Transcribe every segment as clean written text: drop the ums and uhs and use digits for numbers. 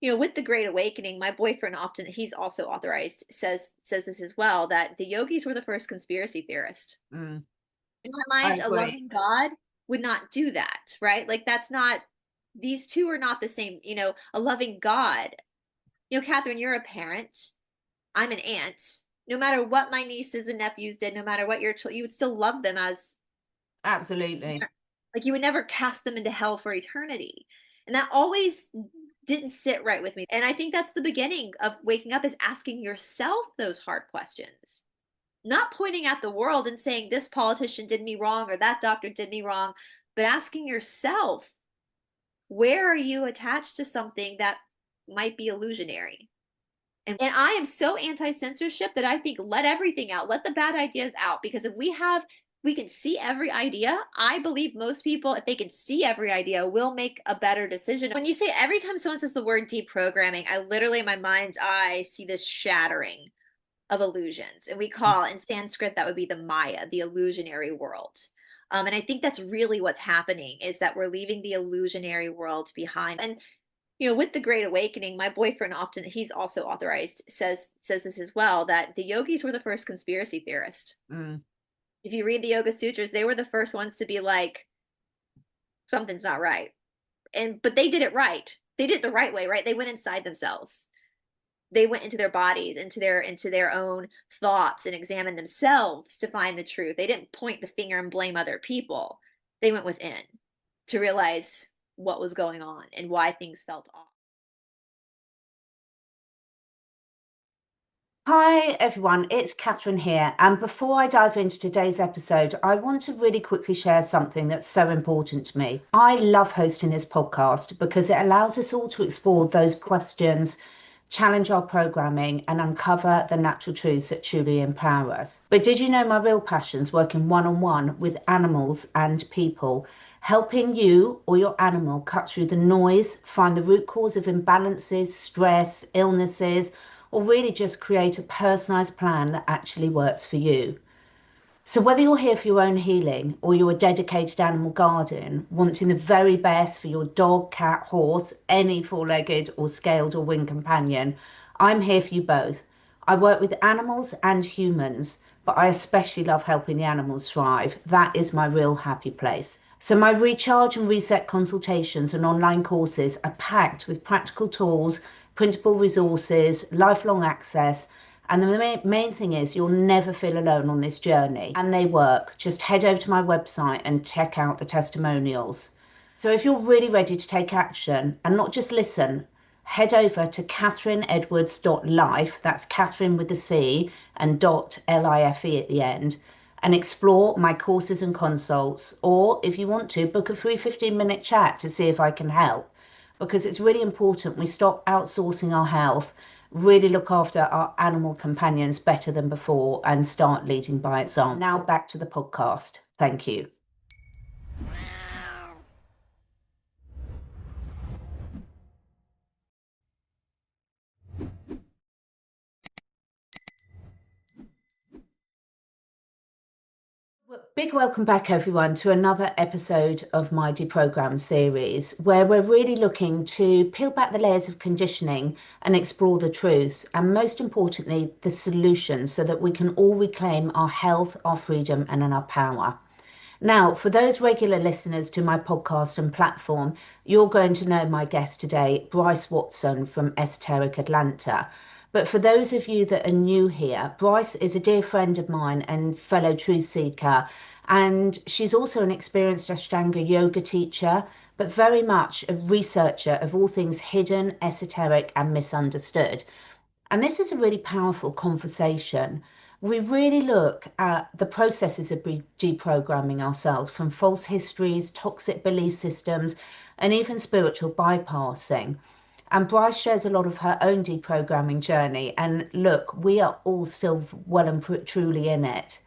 With the Great Awakening, my boyfriend often, he's also authorized, says this as well, that the yogis were the first conspiracy theorists. Mm, In my I mind, a agree. loving God would not do that, right? Like that's not, these two are not the same. A loving God. Catherine, you're a parent. I'm an aunt. No matter what my nieces and nephews did, no matter what you would still love them as, Absolutely. like, you would never cast them into hell for eternity. And that always didn't sit right with me. And I think that's the beginning of waking up, is asking yourself those hard questions. Not pointing at the world and saying this politician did me wrong or that doctor did me wrong, but asking yourself, where are you attached to something that might be illusionary? And I am so anti-censorship that I think let everything out, let the bad ideas out. Because if we can see every idea, I believe most people, if they can see every idea, will make a better decision. When you say, every time someone says the word deprogramming, I literally, in my mind's eye, see this shattering of illusions. And we call, in Sanskrit, that would be the Maya, the illusionary world. And I think that's really what's happening, is that we're leaving the illusionary world behind. And with the Great Awakening, my boyfriend often, he's also authorized, says this as well, that the yogis were the first conspiracy theorists. Mm. If you read the Yoga Sutras, they were the first ones to be like, something's not right. But they did it right. They did it the right way, right? They went inside themselves. They went into their bodies, into their own thoughts, and examined themselves to find the truth. They didn't point the finger and blame other people. They went within to realize what was going on and why things felt off. Hi everyone, it's Catherine here. And before I dive into today's episode, I want to really quickly share something that's so important to me. I love hosting this podcast because it allows us all to explore those questions, challenge our programming, and uncover the natural truths that truly empower us. But did you know my real passion's working one-on-one with animals and people, helping you or your animal cut through the noise, find the root cause of imbalances, stress, illnesses, or really just create a personalized plan that actually works for you. So whether you're here for your own healing or you're a dedicated animal guardian, wanting the very best for your dog, cat, horse, any four-legged or scaled or winged companion, I'm here for you both. I work with animals and humans, but I especially love helping the animals thrive. That is my real happy place. So my recharge and reset consultations and online courses are packed with practical tools, printable resources, lifelong access, and the main thing is you'll never feel alone on this journey. And they work. Just head over to my website and check out the testimonials. So if you're really ready to take action and not just listen, head over to CatherineEdwards.life, that's Catherine with the C and .life at the end, and explore my courses and consults. Or if you want to, book a free 15-minute chat to see if I can help. Because it's really important we stop outsourcing our health, really look after our animal companions better than before, and start leading by example. Now back to the podcast. Thank you. Big welcome back, everyone, to another episode of my Deprogrammed series, where we're really looking to peel back the layers of conditioning and explore the truths, and most importantly, the solutions, so that we can all reclaim our health, our freedom, and our power. Now, for those regular listeners to my podcast and platform, you're going to know my guest today, Brice Watson from Esoteric Atlanta. But for those of you that are new here, Brice is a dear friend of mine and fellow truth seeker. And she's also an experienced Ashtanga yoga teacher, but very much a researcher of all things hidden, esoteric, and misunderstood. And this is a really powerful conversation. We really look at the processes of deprogramming ourselves from false histories, toxic belief systems, and even spiritual bypassing. And Brice shares a lot of her own deprogramming journey. And look, we are all still well and truly in it.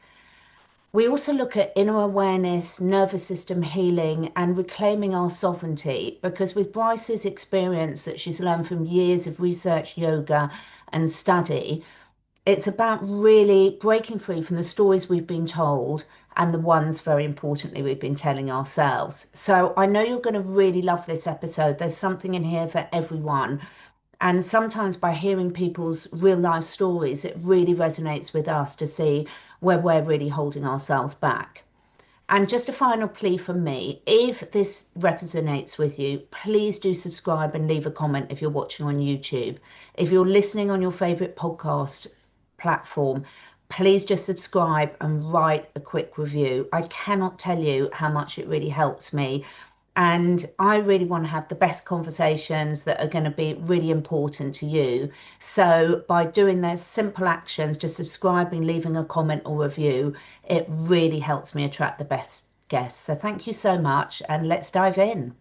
We also look at inner awareness, nervous system healing, and reclaiming our sovereignty, because with Brice's experience that she's learned from years of research, yoga, and study, it's about really breaking free from the stories we've been told and the ones, very importantly, we've been telling ourselves. So I know you're going to really love this episode. There's something in here for everyone. And sometimes by hearing people's real life stories, it really resonates with us to see where we're really holding ourselves back. And just a final plea from me, if this resonates with you, please do subscribe and leave a comment if you're watching on YouTube. If you're listening on your favorite podcast platform, please just subscribe and write a quick review. I cannot tell you how much it really helps me. And I really want to have the best conversations that are going to be really important to you. So by doing those simple actions, just subscribing, leaving a comment or review, it really helps me attract the best guests. So thank you so much, and let's dive in.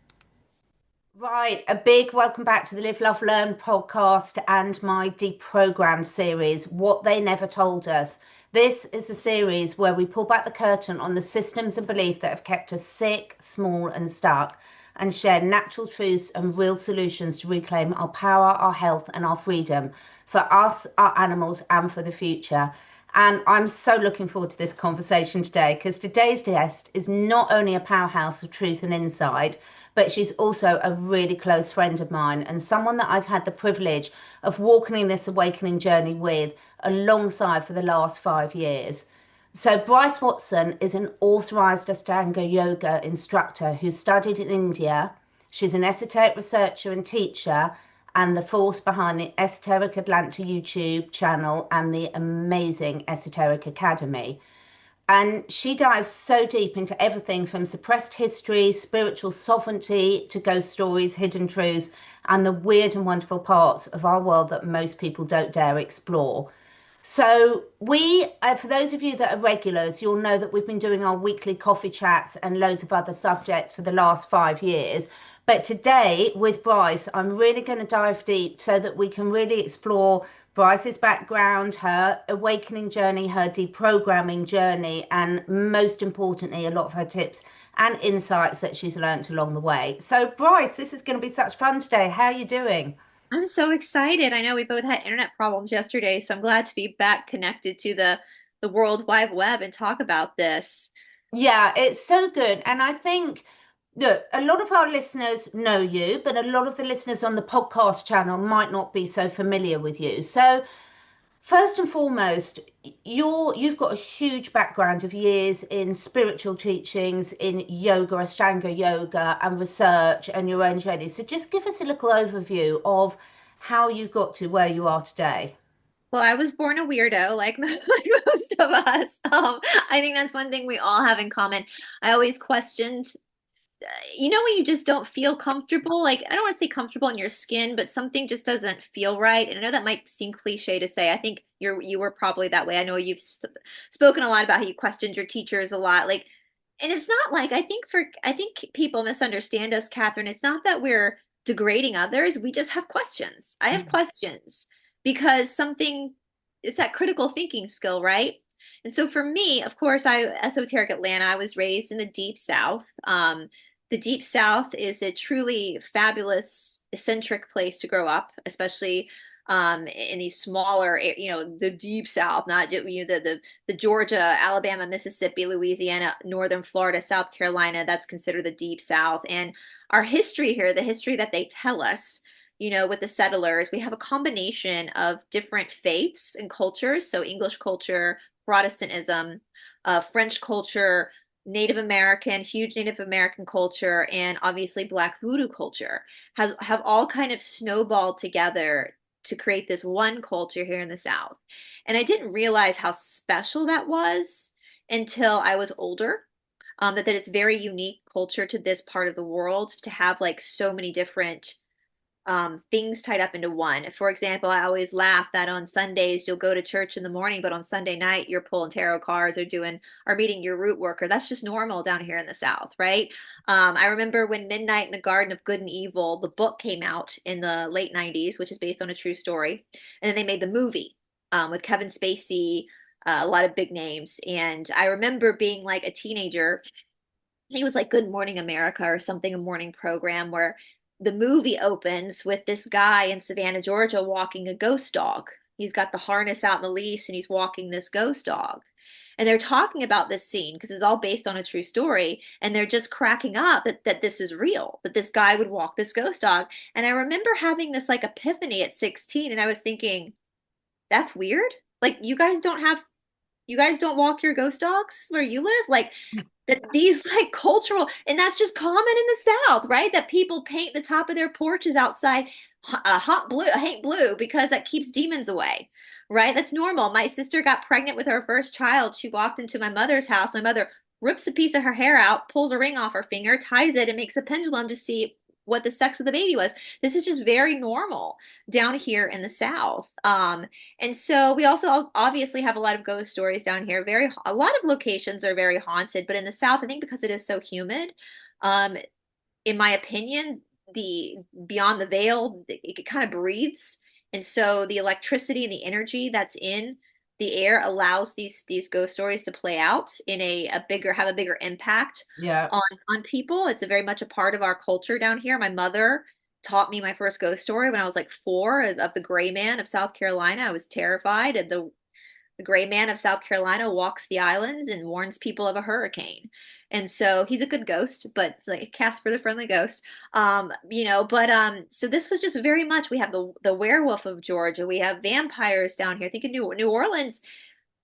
Right, a big welcome back to the Live, Love, Learn podcast and my Deprogrammed series, What They Never Told Us. This is a series where we pull back the curtain on the systems and beliefs that have kept us sick, small and stuck, and share natural truths and real solutions to reclaim our power, our health and our freedom for us, our animals and for the future. And I'm so looking forward to this conversation today, because today's guest is not only a powerhouse of truth and insight, but she's also a really close friend of mine and someone that I've had the privilege of walking this awakening journey with alongside for the last 5 years. So Brice Watson is an authorized Ashtanga yoga instructor who studied in India. She's an esoteric researcher and teacher, and the force behind the Esoteric Atlanta YouTube channel and the amazing Esoteric Academy. And she dives so deep into everything from suppressed history, spiritual sovereignty, to ghost stories, hidden truths, and the weird and wonderful parts of our world that most people don't dare explore. So for those of you that are regulars, you'll know that we've been doing our weekly coffee chats and loads of other subjects for the last 5 years. But today with Brice, I'm really going to dive deep so that we can really explore Brice's background, her awakening journey, her deprogramming journey, and most importantly, a lot of her tips and insights that she's learnt along the way. So Brice, this is going to be such fun today. How are you doing? I'm so excited. I know we both had internet problems yesterday, so I'm glad to be back connected to the World Wide Web and talk about this. Yeah, it's so good. And I think, look, a lot of our listeners know you, but a lot of the listeners on the podcast channel might not be so familiar with you. So first and foremost, you've got a huge background of years in spiritual teachings, in yoga, Ashtanga yoga, and research, and your own journey. So just give us a little overview of how you got to where you are today. Well, I was born a weirdo, like, like most of us. I think that's one thing we all have in common. I always questioned, when you just don't feel comfortable, like, I don't want to say comfortable in your skin, but something just doesn't feel right. And I know that might seem cliche to say. I think you were probably that way. I know you've spoken a lot about how you questioned your teachers a lot, like, and it's not like I think people misunderstand us, Catherine. It's not that we're degrading others. We just have questions. I have questions because something it's that critical thinking skill, right? And so for me, of course, esoteric Atlanta. I was raised in the deep South. The deep South is a truly fabulous, eccentric place to grow up, especially in these smaller, the deep South, not the Georgia, Alabama, Mississippi, Louisiana, Northern Florida, South Carolina. That's considered the deep South. And our history here, the history that they tell us, with the settlers, we have a combination of different faiths and cultures. So English culture, Protestantism, French culture, Native American, huge Native American culture, and obviously Black voodoo culture have all kind of snowballed together to create this one culture here in the South. And I didn't realize how special that was until I was older. That it's very unique culture to this part of the world to have like so many different things tied up into one. For example, I always laugh that on Sundays you'll go to church in the morning, but on Sunday night you're pulling tarot cards or meeting your root worker. That's just normal down here in the South, right? I remember when Midnight in the Garden of Good and Evil, the book came out in the late 90s, which is based on a true story. And then they made the movie with Kevin Spacey, a lot of big names. And I remember being like a teenager. I think it was like Good Morning America or something, a morning program where the movie opens with this guy in Savannah, Georgia, walking a ghost dog. He's got the harness out in the leash and he's walking this ghost dog. And they're talking about this scene because it's all based on a true story. And they're just cracking up that this is real, that this guy would walk this ghost dog. And I remember having this like epiphany at 16, and I was thinking, that's weird. Like, you guys don't walk your ghost dogs where you live? Like, that these like cultural, and that's just common in the South, right? That people paint the top of their porches outside hot blue, I hate blue, because that keeps demons away, right? That's normal. My sister got pregnant with her first child. She walked into my mother's house. My mother rips a piece of her hair out, pulls a ring off her finger, ties it, and makes a pendulum to see what the sex of the baby was. This is just very normal down here in the South. And so we also obviously have a lot of ghost stories down here. A lot of locations are very haunted, but in the South, I think because it is so humid, um, in my opinion, the beyond the veil, it kind of breathes. And so the electricity and the energy that's in the air allows these ghost stories to play out in have a bigger impact Yeah. on people. It's a very much a part of our culture down here. My mother taught me my first ghost story when I was like 4 of the gray man of South Carolina. I was terrified. And the gray man of South Carolina walks the islands and warns people of a hurricane. And so he's a good ghost, but it's like Casper the Friendly Ghost. So this was just very much, we have the werewolf of Georgia. We have vampires down here. I think in New Orleans,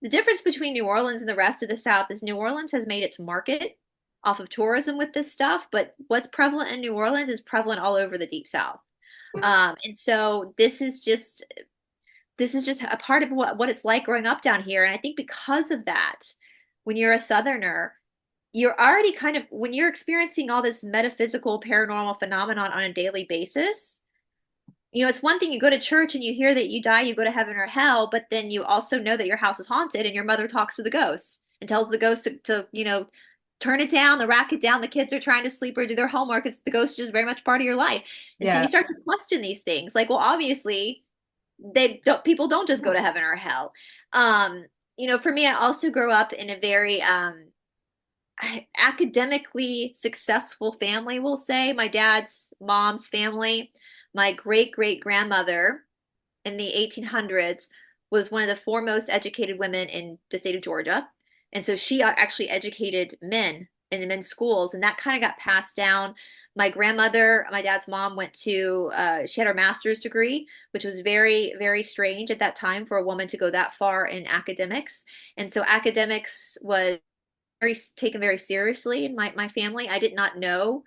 the difference between New Orleans and the rest of the South is New Orleans has made its market off of tourism with this stuff, but what's prevalent in New Orleans is prevalent all over the Deep South. And so this is just a part of what it's like growing up down here. And I think because of that, when you're a Southerner, you're already kind of, when you're experiencing all this metaphysical paranormal phenomenon on a daily basis, it's one thing you go to church and you hear that you die, you go to heaven or hell, but then you also know that your house is haunted and your mother talks to the ghosts and tells the ghost to turn it down, the rack it down, the kids are trying to sleep or do their homework. The ghost is very much part of your life. And so you start to question these things. Like, well, obviously people don't just go to heaven or hell. For me, I also grew up in a very academically successful family, we'll say. My dad's mom's family, my great grandmother in the 1800s was one of the foremost educated women in the state of Georgia. And so she actually educated men in the men's schools, and that kind of got passed down. My grandmother, my dad's mom, she had her master's degree, which was very, very strange at that time for a woman to go that far in academics. And so academics was taken very seriously in my family. I did not know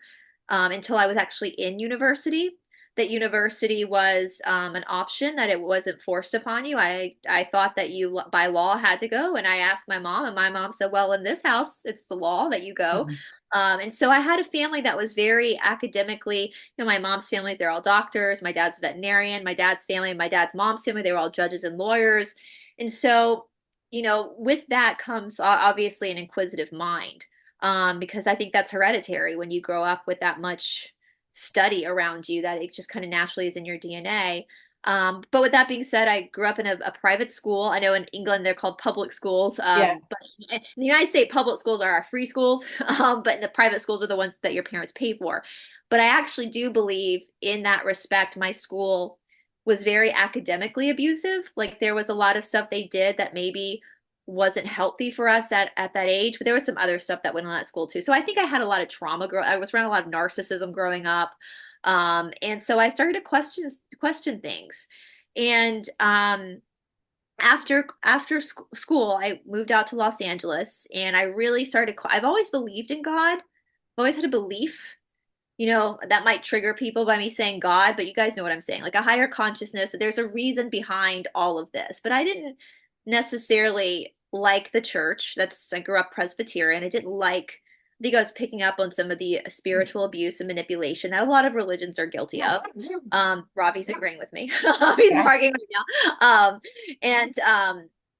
until I was actually in university that university was an option, that it wasn't forced upon you. I thought that you by law had to go, and I asked my mom, and my mom said, well, in this house, it's the law that you go. And so I had a family that was very academically, my mom's family, they're all doctors. My dad's a veterinarian. My dad's family, my dad's mom's family, they were all judges and lawyers. And so, with that comes obviously an inquisitive mind, because I think that's hereditary when you grow up with that much study around you, that it just kind of naturally is in your DNA. But with that being said, I grew up in a private school. I know in England they're called public schools. But in the United States, public schools are our free schools. But in the private schools are the ones that your parents pay for. But I actually do believe in that respect, my school was very academically abusive. Like, there was a lot of stuff they did that maybe wasn't healthy for us at that age, but there was some other stuff that went on at school too. So I think I had a lot of trauma. I was around a lot of narcissism growing up. And so I started to question things. And after school, I moved out to Los Angeles, and I really I've always believed in God. I've always had a belief, that might trigger people by me saying God, but you guys know what I'm saying, like a higher consciousness. There's a reason behind all of this, but I didn't necessarily like the church. I grew up Presbyterian. I think I was picking up on some of the spiritual abuse and manipulation that a lot of religions are guilty of. Robbie's agreeing with me. He's barking right now.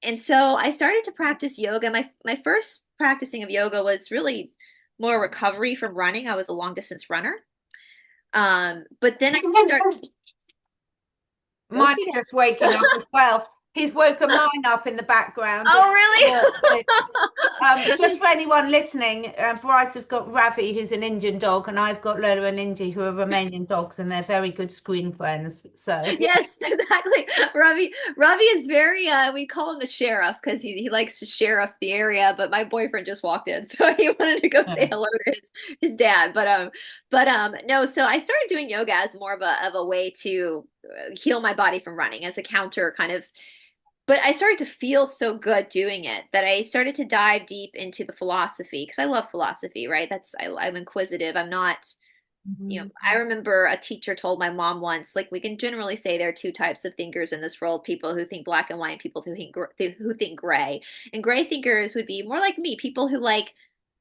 And so I started to practice yoga. My first practicing of yoga was really more recovery from running. I was a long distance runner. But then I started. Mine are just waking up as well. He's woken mine up in the background. Oh, really? Look, just for anyone listening, Brice has got Ravi, who's an Indian dog, and I've got Lola and Indy, who are Romanian dogs, and they're very good screen friends. So Yes, exactly. Ravi is very we call him the sheriff because he likes to sheriff the area, but my boyfriend just walked in, so he wanted to go say yeah. hello to his dad. No, so I started doing yoga as more of a way to heal my body from running as a counter kind of, but I started to feel so good doing it that I started to dive deep into the philosophy because I love philosophy, right? I'm inquisitive. I'm not, Mhm. I remember a teacher told my mom once, like, we can generally say there are two types of thinkers in this world: people who think black and white, and people who think gray. And gray thinkers would be more like me, people who like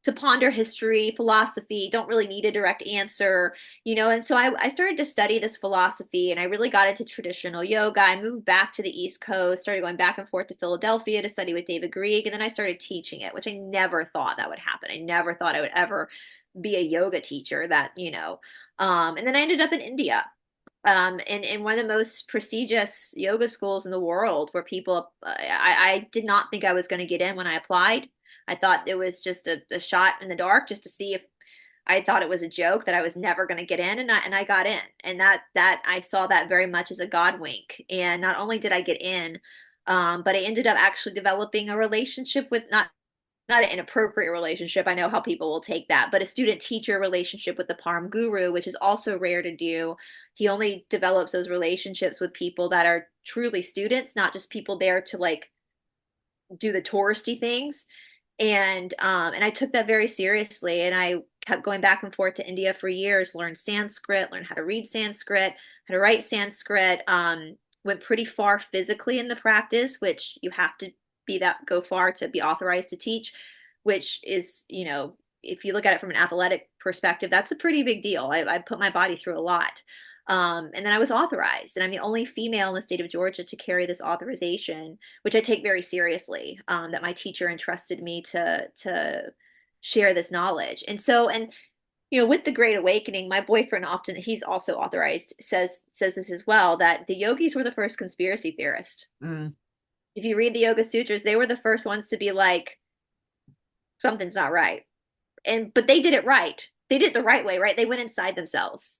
to ponder history, philosophy, don't really need a direct answer, And so I started to study this philosophy, and I really got into traditional yoga. I moved back to the East Coast, started going back and forth to Philadelphia to study with David Grieg, and then I started teaching it, which I never thought that would happen. I never thought I would ever be a yoga teacher and then I ended up in India, in one of the most prestigious yoga schools in the world where I did not think I was going to get in when I applied. I thought it was just a shot in the dark just to see if I thought it was a joke that I was never going to get in, and I got in. And that I saw that very much as a God wink. And not only did I get in, but I ended up actually developing a relationship with not an inappropriate relationship. I know how people will take that, but a student teacher relationship with the Param Guru, which is also rare to do. He only develops those relationships with people that are truly students, not just people there to like do the touristy things. And I took that very seriously, and I kept going back and forth to India for years, learned Sanskrit, learned how to read Sanskrit, how to write Sanskrit, went pretty far physically in the practice, which you have to go far to be authorized to teach, which is, if you look at it from an athletic perspective, that's a pretty big deal. I put my body through a lot. And then I was authorized, and I'm the only female in the state of Georgia to carry this authorization, which I take very seriously. That my teacher entrusted me to share this knowledge, and with the Great Awakening, my boyfriend often, he's also authorized, says this as well, that the yogis were the first conspiracy theorists. Mm. If you read the Yoga Sutras, they were the first ones to be like, something's not right, but they did it right. They did it the right way, right? They went inside themselves.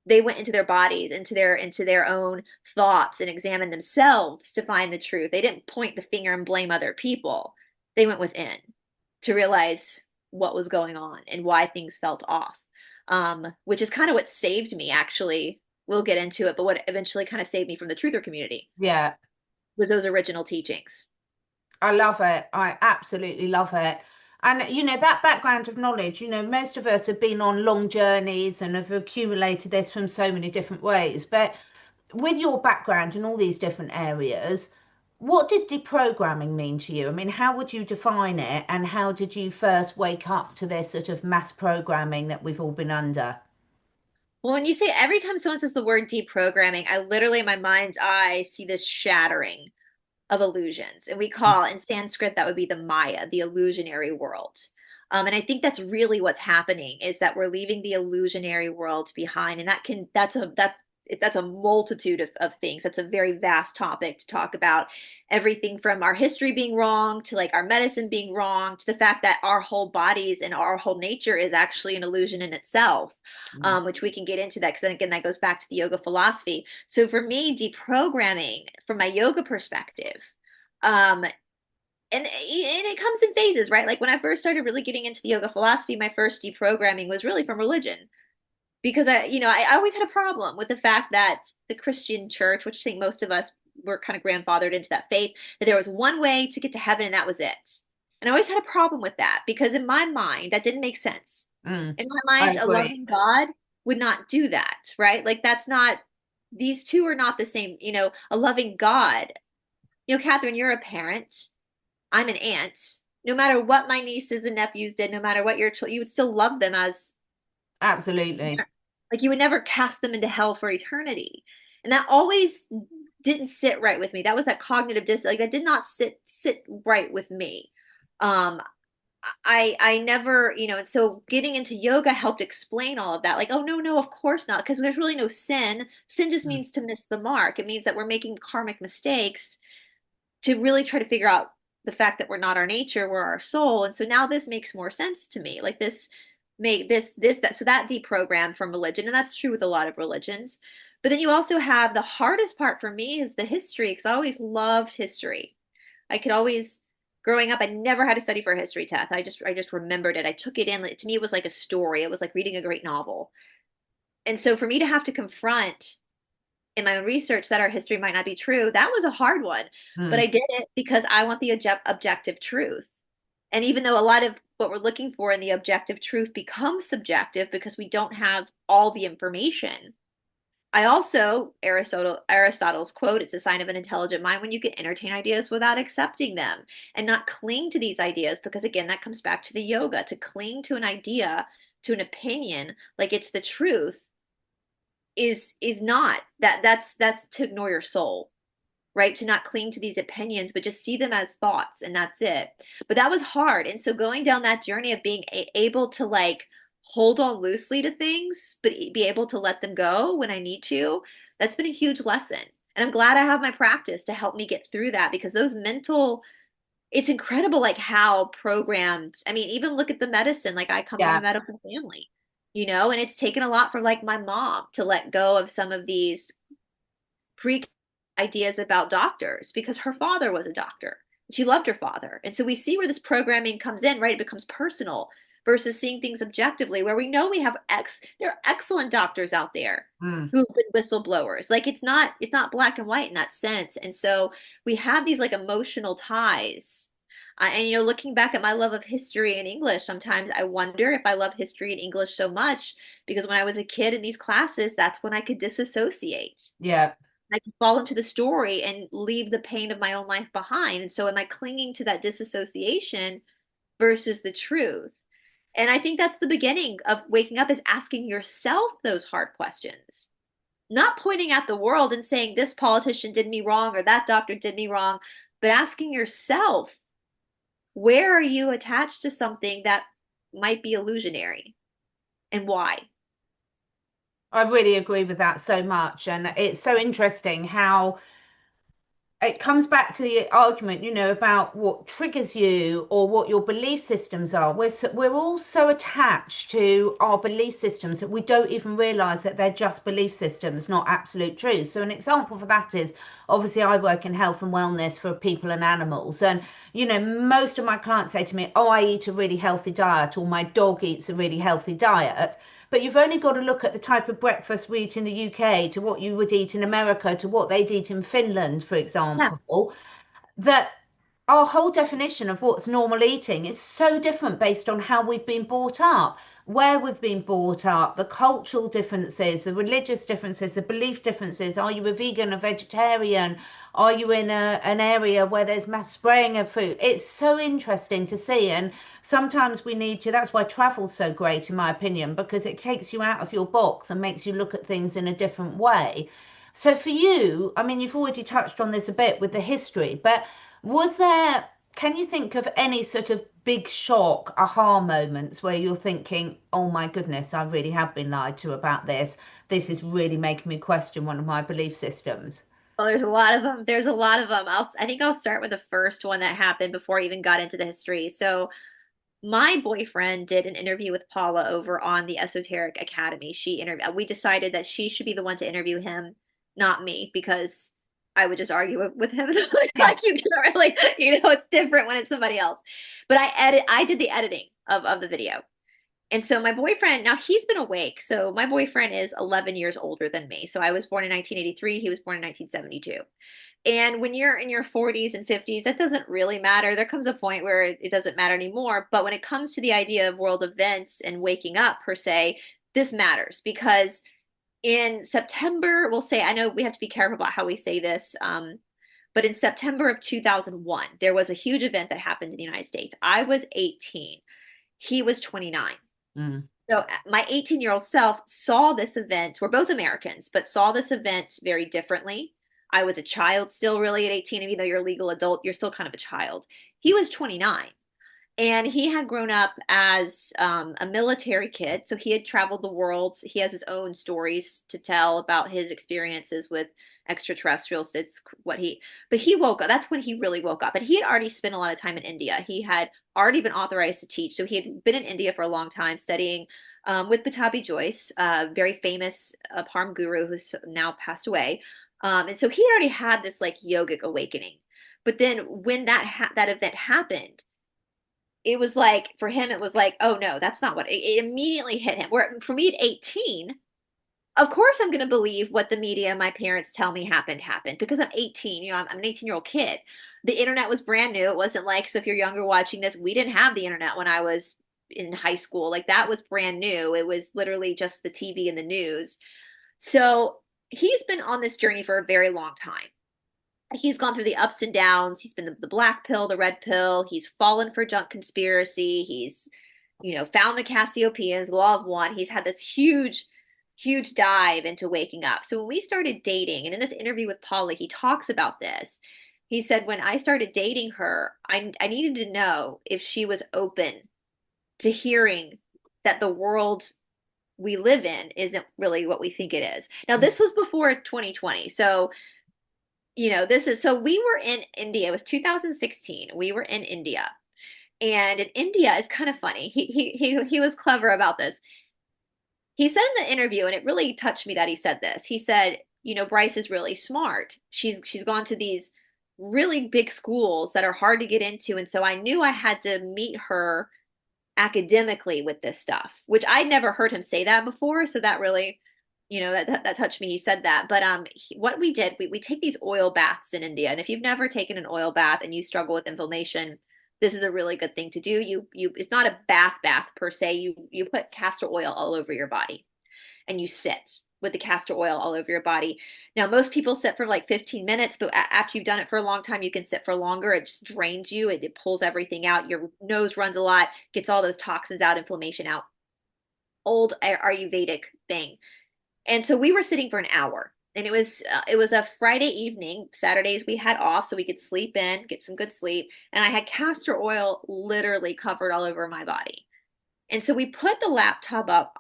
They went into their bodies, into their own thoughts, and examined themselves to find the truth. They didn't point the finger and blame other people. They went within to realize what was going on and why things felt off. Which is kind of what saved me, actually. We'll get into it, but what eventually kind of saved me from the truther community Yeah, was those original teachings. I love it. I absolutely love it. And that background of knowledge, most of us have been on long journeys and have accumulated this from so many different ways. But with your background in all these different areas, what does deprogramming mean to you? I mean, how would you define it, and how did you first wake up to this sort of mass programming that we've all been under? Well, when you say every time someone says the word deprogramming, I literally, in my mind's eye, see this shattering of illusions. And we call in Sanskrit that would be the Maya, the illusionary world. And I think that's really what's happening, is that we're leaving the illusionary world behind. And that's a multitude of things. That's a very vast topic to talk about. Everything from our history being wrong to like our medicine being wrong to the fact that our whole bodies and our whole nature is actually an illusion in itself, Mm. which we can get into that, because then again, that goes back to the yoga philosophy. So for me, deprogramming from my yoga perspective, and it comes in phases, right? Like when I first started really getting into the yoga philosophy, my first deprogramming was really from religion, because I always had a problem with the fact that the Christian church, which I think most of us were kind of grandfathered into that faith, that there was one way to get to heaven and that was it. And I always had a problem with that, because in my mind, that didn't make sense. Mm. In my I mind, a agree. loving God would not do that, right? Like that's not, these two are not the same. A loving God, Catherine, you're a parent. I'm an aunt. No matter what my nieces and nephews did, no matter what you would still love them as, Absolutely. like, you would never cast them into hell for eternity. And that always didn't sit right with me. That was that cognitive dissonance. Like that did not sit right with me. Um, I never, and so getting into yoga helped explain all of that. Like, oh no, of course not, because there's really no sin. Sin just Mm. means to miss the mark. It means that we're making karmic mistakes, to really try to figure out the fact that we're not our nature, we're our soul. And so now this makes more sense to me. Like this make this that so that deprogrammed from religion, and that's true with a lot of religions. But then you also have the hardest part for me is the history, because I always loved history. I could always growing up, I never had to study for a history test. I just remembered it. I took it in. To me, it was like a story. It was like reading a great novel. And so for me to have to confront in my own research that our history might not be true, that was a hard one. But Mm. I did it because I want the objective truth. And even though a lot of what we're looking for in the objective truth becomes subjective because we don't have all the information, I also, Aristotle's quote, it's a sign of an intelligent mind when you can entertain ideas without accepting them and not cling to these ideas, because again, that comes back to the yoga. To cling to an idea, to an opinion, like it's the truth, is not that's to ignore your soul, right? To not cling to these opinions, but just see them as thoughts, and that's it. But that was hard. And so going down that journey of being able to like hold on loosely to things, but be able to let them go when I need to, that's been a huge lesson. And I'm glad I have my practice to help me get through that, because those mental, it's incredible like how programmed, I mean, even look at the medicine. Like I come from a Yeah. medical family, and it's taken a lot for like my mom to let go of some of these pre ideas about doctors because her father was a doctor. She loved her father. And so we see where this programming comes in, right? It becomes personal versus seeing things objectively, where we know we have there are excellent doctors out there Mm. who've been whistleblowers. Like it's not black and white in that sense. And so we have these like emotional ties. And looking back at my love of history and English, sometimes I wonder if I love history and English so much because when I was a kid in these classes, that's when I could disassociate. Yeah. I can fall into the story and leave the pain of my own life behind. And so am I clinging to that disassociation versus the truth? And I think that's the beginning of waking up, is asking yourself those hard questions. Not pointing at the world and saying this politician did me wrong or that doctor did me wrong, but asking yourself, where are you attached to something that might be illusionary and why? I really agree with that so much. And it's so interesting how it comes back to the argument, about what triggers you or what your belief systems are. We're all so attached to our belief systems that we don't even realize that they're just belief systems, not absolute truth. So an example for that is, obviously I work in health and wellness for people and animals. And, most of my clients say to me, oh, I eat a really healthy diet, or my dog eats a really healthy diet. But you've only got to look at the type of breakfast we eat in the UK to what you would eat in America to what they'd eat in Finland, for Yeah. example, that our whole definition of what's normal eating is so different based on how we've been brought up, where we've been brought up, the cultural differences, the religious differences, the belief differences. Are you a vegan, a vegetarian? Are you in an area where there's mass spraying of food? It's so interesting to see. And sometimes we need to, that's why travel's so great, in my opinion, because it takes you out of your box and makes you look at things in a different way. So for you, I mean, you've already touched on this a bit with the history, but was there, can you think of any sort of big shock, aha moments where you're thinking, oh my goodness, I really have been lied to about this. This is really making me question one of my belief systems. Well, there's a lot of them. There's a lot of them. I think I'll start with the first one that happened before I even got into the history. So my boyfriend did an interview with Paula over on the Esoteric Academy. We decided that she should be the one to interview him, not me, because I would just argue with him. Yeah. Like you can't really, it's different when it's somebody else. But I did the editing of the video. And so my boyfriend, now he's been awake. So my boyfriend is 11 years older than me. So I was born in 1983. He was born in 1972. And when you're in your 40s and 50s, that doesn't really matter. There comes a point where it doesn't matter anymore. But when it comes to the idea of world events and waking up per se, this matters because in September, we'll say, I know we have to be careful about how we say this, but in September of 2001, there was a huge event that happened in the United States. I was 18. He was 29. Mm. So my 18-year-old self saw this event. We're both Americans, but saw this event very differently. I was a child still really at 18, even though you're a legal adult, you're still kind of a child. He was 29. And he had grown up as a military kid. So he had traveled the world. He has his own stories to tell about his experiences with extraterrestrials. But he woke up. That's when he really woke up. And he had already spent a lot of time in India. He had already been authorized to teach. So he had been in India for a long time studying with Patabi Joyce, very famous Parm guru who's now passed away. And so he already had this like yogic awakening. But then when that event happened, it was like, for him, it was like, oh no, that's not what it immediately hit him. Where for me at 18, of course I'm going to believe what the media and my parents tell me happened because I'm 18. I'm an 18-year-old kid. The internet was brand new. It wasn't like, so if you're younger watching this, we didn't have the internet when I was in high school. Like that was brand new. It was literally just the TV and the news. So he's been on this journey for a very long time. He's gone through the ups and downs. He's been the black pill, the red pill. He's fallen for junk conspiracy. He's, found the Cassiopeians, law of one. He's had this huge dive into waking up. So when we started dating, and in this interview with Paula, he talks about this. He said, when I started dating her, I needed to know if she was open to hearing that the world we live in isn't really what we think it is. Now, this was before 2020. So so we were in India. It was 2016. We were in India. And in India, it's kind of funny. He was clever about this. He said in the interview, and it really touched me that he said this. He said, Brice is really smart. She's gone to these really big schools that are hard to get into. And so I knew I had to meet her academically with this stuff, which I'd never heard him say that before. So that really that touched me. He said that. But what we did, we take these oil baths in India. And if you've never taken an oil bath and you struggle with inflammation, this is a really good thing to do. It's not a bath per se. You put castor oil all over your body and you sit with the castor oil all over your body. Now, most people sit for like 15 minutes, but after you've done it for a long time, you can sit for longer. It just drains you. It pulls everything out. Your nose runs a lot, gets all those toxins out, inflammation out. Old Ayurvedic thing. And so we were sitting for an hour, and it was a Friday evening. Saturdays we had off so we could sleep in, get some good sleep. And I had castor oil literally covered all over my body. And so we put the laptop up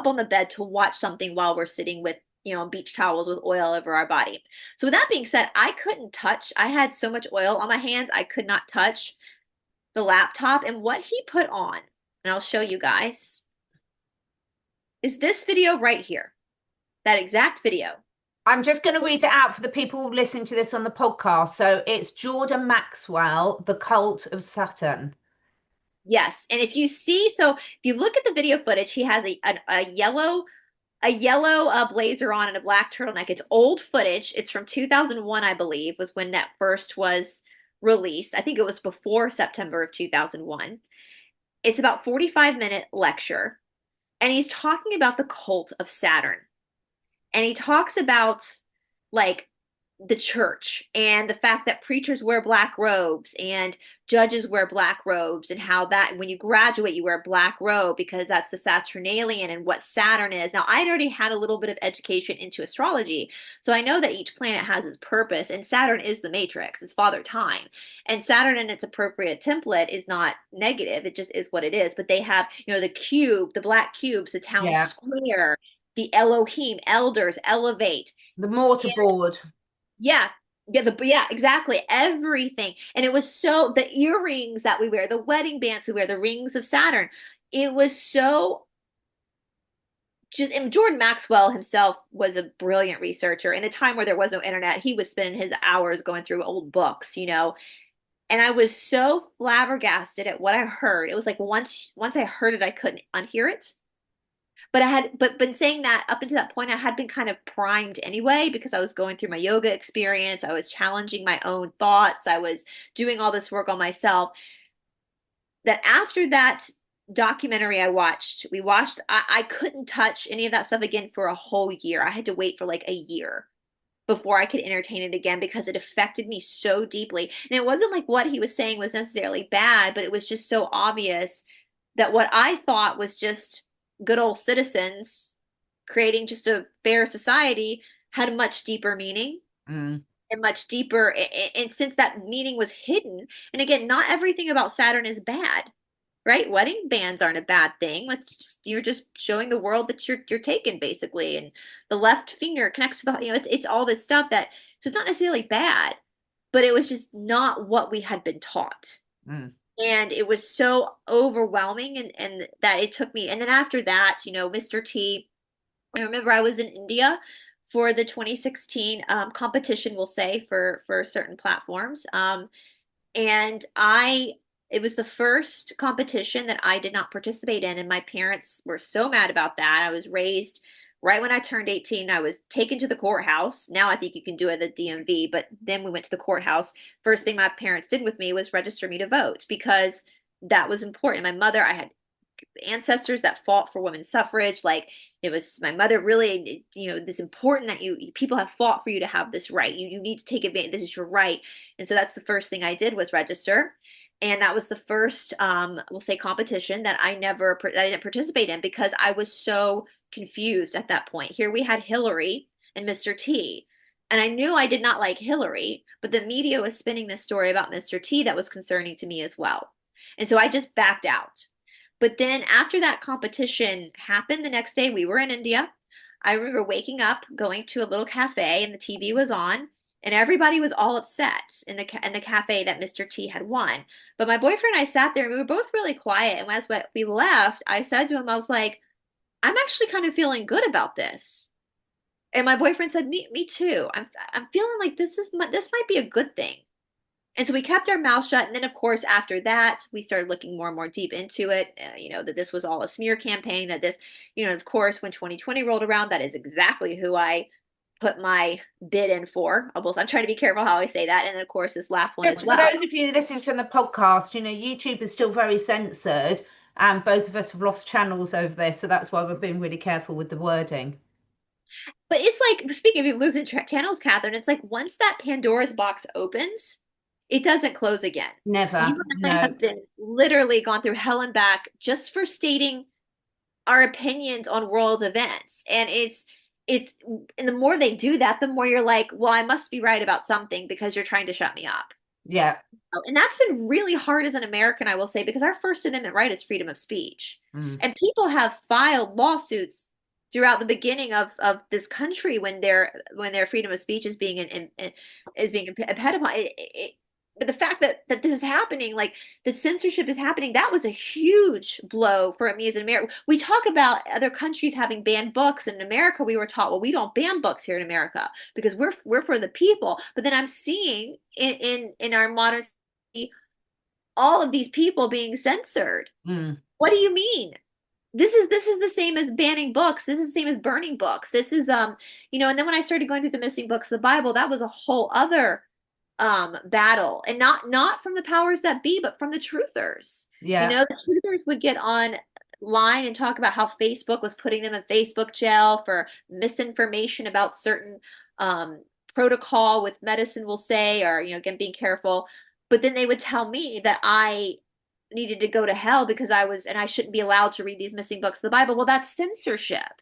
on the bed to watch something while we're sitting with, beach towels with oil over our body. So with that being said, I couldn't touch. I had so much oil on my hands, I could not touch the laptop. And what he put on, and I'll show you guys, is this video right here. That exact video. I'm just going to read it out for the people listening to this on the podcast. So it's Jordan Maxwell, The Cult of Saturn. Yes. And if you look at the video footage, he has a yellow blazer on and a black turtleneck. It's old footage. It's from 2001, I believe, was when that first was released. I think it was before September of 2001. It's about 45-minute lecture. And he's talking about the cult of Saturn. And he talks about like the church and the fact that preachers wear black robes and judges wear black robes, and how that when you graduate, you wear a black robe because that's the Saturnalian and what Saturn is. Now, I'd already had a little bit of education into astrology, so I know that each planet has its purpose, and Saturn is the matrix. It's Father Time. And Saturn in its appropriate template is not negative. It just is what it is. But they have, the cube, the black cubes, the town square, the Elohim, elders, elevate. The mortarboard. Yeah, exactly. Everything. And it was so, the earrings that we wear, the wedding bands we wear, the rings of Saturn, it was so just, and Jordan Maxwell himself was a brilliant researcher. In a time where there was no internet, he was spending his hours going through old books, and I was so flabbergasted at what I heard. It was like once I heard it, I couldn't unhear it. But I had been saying that up until that point, I had been kind of primed anyway, because I was going through my yoga experience. I was challenging my own thoughts. I was doing all this work on myself. That after that documentary I couldn't touch any of that stuff again for a whole year. I had to wait for like a year before I could entertain it again, because it affected me so deeply. And it wasn't like what he was saying was necessarily bad, but it was just so obvious that what I thought was just good old citizens creating just a fair society had a much deeper meaning and much deeper. And since that meaning was hidden, and again, not everything about Saturn is bad. right? Wedding bands aren't a bad thing. You're just showing the world that you're taken basically. And the left finger connects to the, it's all this stuff that, so it's not necessarily bad, but it was just not what we had been taught. Mm. And it was so overwhelming and that it took me. And then after that, Mr. T, I remember I was in India for the 2016 competition, we'll say, for certain platforms. And it was the first competition that I did not participate in, and my parents were so mad about that. I was raised right when I turned 18. I was taken to the courthouse. Now I think you can do it at the DMV, but then we went to the courthouse. First thing my parents did with me was register me to vote because that was important. My mother, I had ancestors that fought for women's suffrage. Like it was my mother really, this important that people have fought for you to have this right. You need to take advantage. This is your right. And so that's the first thing I did was register. And that was the first, we'll say, competition that I didn't participate in because I was so confused at that point. Here we had Hillary and Mr. T. And I knew I did not like Hillary, but the media was spinning this story about Mr. T that was concerning to me as well. And so I just backed out. But then after that competition happened the next day, we were in India. I remember waking up, going to a little cafe, and the TV was on, and everybody was all upset in the cafe that Mr. T had won. But my boyfriend and I sat there, and we were both really quiet. And as we left, I said to him, I was like, I'm actually kind of feeling good about this. And my boyfriend said, me too. I'm feeling like this might be a good thing. And so we kept our mouth shut. And then, of course, after that, we started looking more and more deep into it, that this was all a smear campaign, that this, of course, when 2020 rolled around, that is exactly who I put my bid in for. I'm trying to be careful how I say that. And then, of course, this last one Just as for well. those of you listening to the podcast, YouTube is still very censored, and both of us have lost channels over this, so that's why we're being really careful with the wording. But it's like, speaking of losing channels, Catherine, it's like once that Pandora's box opens, it doesn't close again. Never, You and I no. have been literally gone through hell and back just for stating our opinions on world events. And and the more they do that, the more you're like, well, I must be right about something because you're trying to shut me up. Yeah. And that's been really hard as an American, I will say, because our First Amendment right is freedom of speech. Mm. And people have filed lawsuits throughout the beginning of this country when their freedom of speech is being impeded upon. But the fact that this is happening, like that censorship is happening, that was a huge blow for me as an American. We talk about other countries having banned books. In America, we were taught, well, we don't ban books here in America because we're for the people. But then I'm seeing in our modern society, all of these people being censored. Mm. What do you mean? This is the same as banning books. This is the same as burning books. This is and then when I started going through the missing books of the Bible, that was a whole other battle. And not from the powers that be, but from the truthers. Yeah. The truthers would get online and talk about how Facebook was putting them in Facebook jail for misinformation about certain protocol with medicine, we'll say, or again being careful. But then they would tell me that I needed to go to hell because I shouldn't be allowed to read these missing books of the Bible. Well, that's censorship.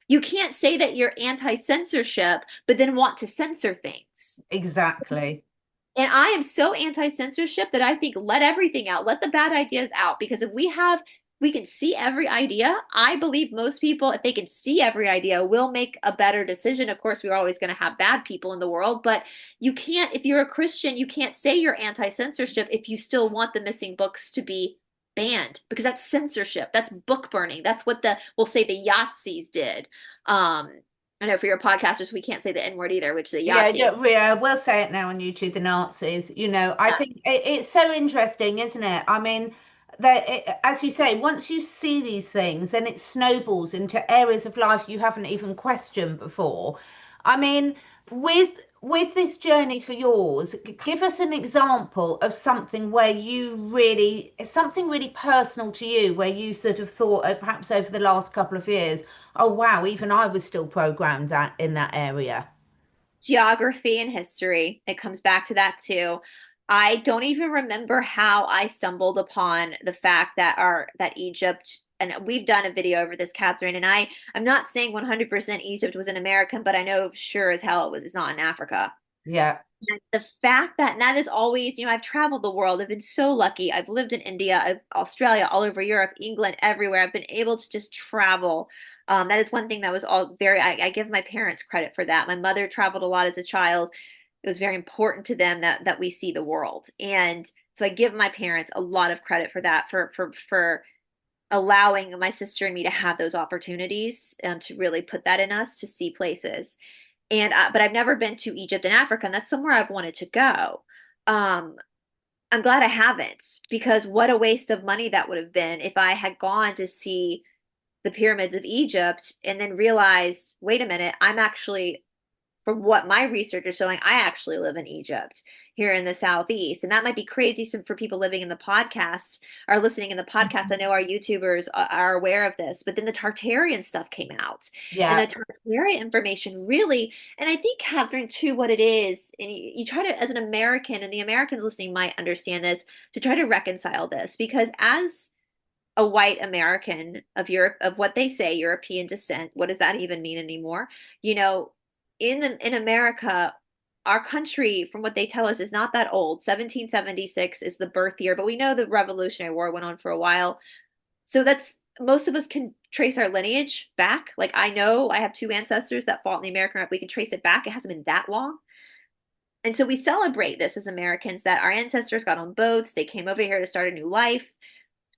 You can't say that you're anti-censorship, but then want to censor things. Exactly. And I am so anti-censorship that I think let everything out, let the bad ideas out. Because if we can see every idea, I believe most people, if they can see every idea, will make a better decision. Of course, we're always going to have bad people in the world, but you can't, if you're a Christian, you can't say you're anti-censorship if you still want the missing books to be banned, because that's censorship. That's book burning. That's what we'll say the Yahtzees did. I know for your podcasters, we can't say the N word either, which the Yahtzee. Yeah, we'll say it now on YouTube, the Nazis. I think it's so interesting, isn't it? I mean, as you say, once you see these things, then it snowballs into areas of life you haven't even questioned before. I mean, with this journey for yours, give us an example of something where something really personal to you, where you sort of thought, perhaps over the last couple of years, oh wow, even I was still programmed that in that area. Geography and history. It comes back to that too. I don't even remember how I stumbled upon the fact that Egypt, and we've done a video over this, Catherine, and I'm not saying 100% Egypt was an American, but I know sure as hell it's not in Africa. Yeah. And the fact that, and that is always, I've traveled the world. I've been so lucky. I've lived in India, Australia, all over Europe, England, everywhere. I've been able to just travel. That is one thing that was all very, I give my parents credit for that. My mother traveled a lot as a child. It was very important to them that we see the world. And so I give my parents a lot of credit for that, for allowing my sister and me to have those opportunities, to really put that in us to see places. And but I've never been to Egypt and Africa, and that's somewhere I've wanted to go. Um, I'm glad I haven't, because what a waste of money that would have been if I had gone to see the pyramids of Egypt and then realized, wait a minute, I'm actually, from what my research is showing, I actually live in Egypt here in the Southeast. And that might be crazy for people living in the podcast or listening in the podcast. I know our YouTubers are aware of this, but then the Tartarian stuff came out. And Yeah. the Tartarian information really, and I think, Catherine, too, what it is, and you try to, as an American, and the Americans listening might understand this, to try to reconcile this, because as a white American of Europe, of what they say, European descent, what does that even mean anymore? You know, in America, our country, from what they tell us, is not that old. 1776 is the birth year, but we know the Revolutionary War went on for a while. So that's, most of us can trace our lineage back. Like, I know I have two ancestors that fought in the American Revolution. We can trace it back. It hasn't been that long. And so we celebrate this as Americans, that our ancestors got on boats, they came over here to start a new life,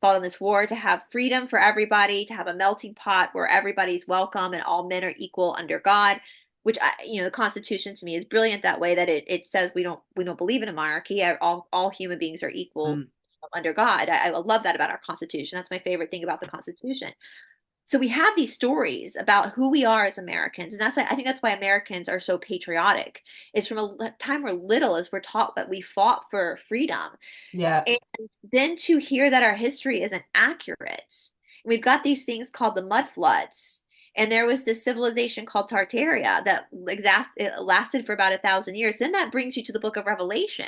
fought in this war to have freedom for everybody, to have a melting pot where everybody's welcome and all men are equal under God, which the Constitution to me is brilliant that way, that it says we don't believe in a monarchy. All human beings are equal Mm. under God. I love that about our Constitution. That's my favorite thing about the Constitution. So we have these stories about who we are as Americans, and I think that's why Americans are so patriotic. Is from a time we're little, as we're taught that we fought for freedom, Yeah. and then to hear that our history isn't accurate. We've got these things called the mud floods. And there was this civilization called Tartaria that lasted for about 1,000 years. Then that brings you to the book of Revelation,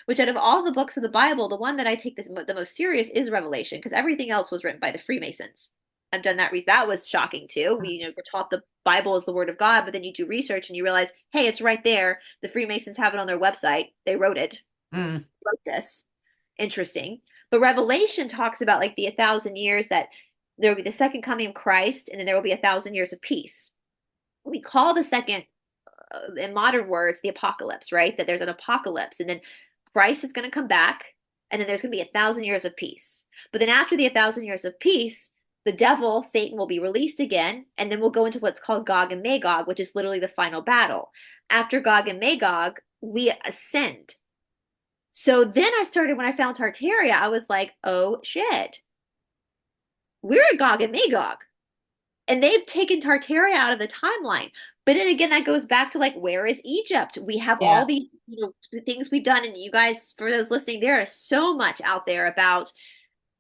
which, out of all the books of the Bible, the one that I take the most serious is Revelation, because everything else was written by the Freemasons. I've done that. That was shocking too. We're taught the Bible is the word of God, but then you do research and you realize, hey, it's right there. The Freemasons have it on their website. They wrote it. Mm. Wrote this. Interesting. But Revelation talks about, like, the 1,000 years that there will be the second coming of Christ, and then there will be 1,000 years of peace. We call the second, in modern words, the apocalypse, right? That there's an apocalypse, and then Christ is going to come back, and then there's going to be 1,000 years of peace. But then after the 1,000 years of peace, the devil, Satan, will be released again, and then we'll go into what's called Gog and Magog, which is literally the final battle. After Gog and Magog, we ascend. So then I started, when I found Tartaria, I was like, oh shit, we're at Gog and Magog. And they've taken Tartaria out of the timeline. But then again, that goes back to, like, where is Egypt? We have Yeah. all these, things we've done. And you guys, for those listening, there is so much out there about,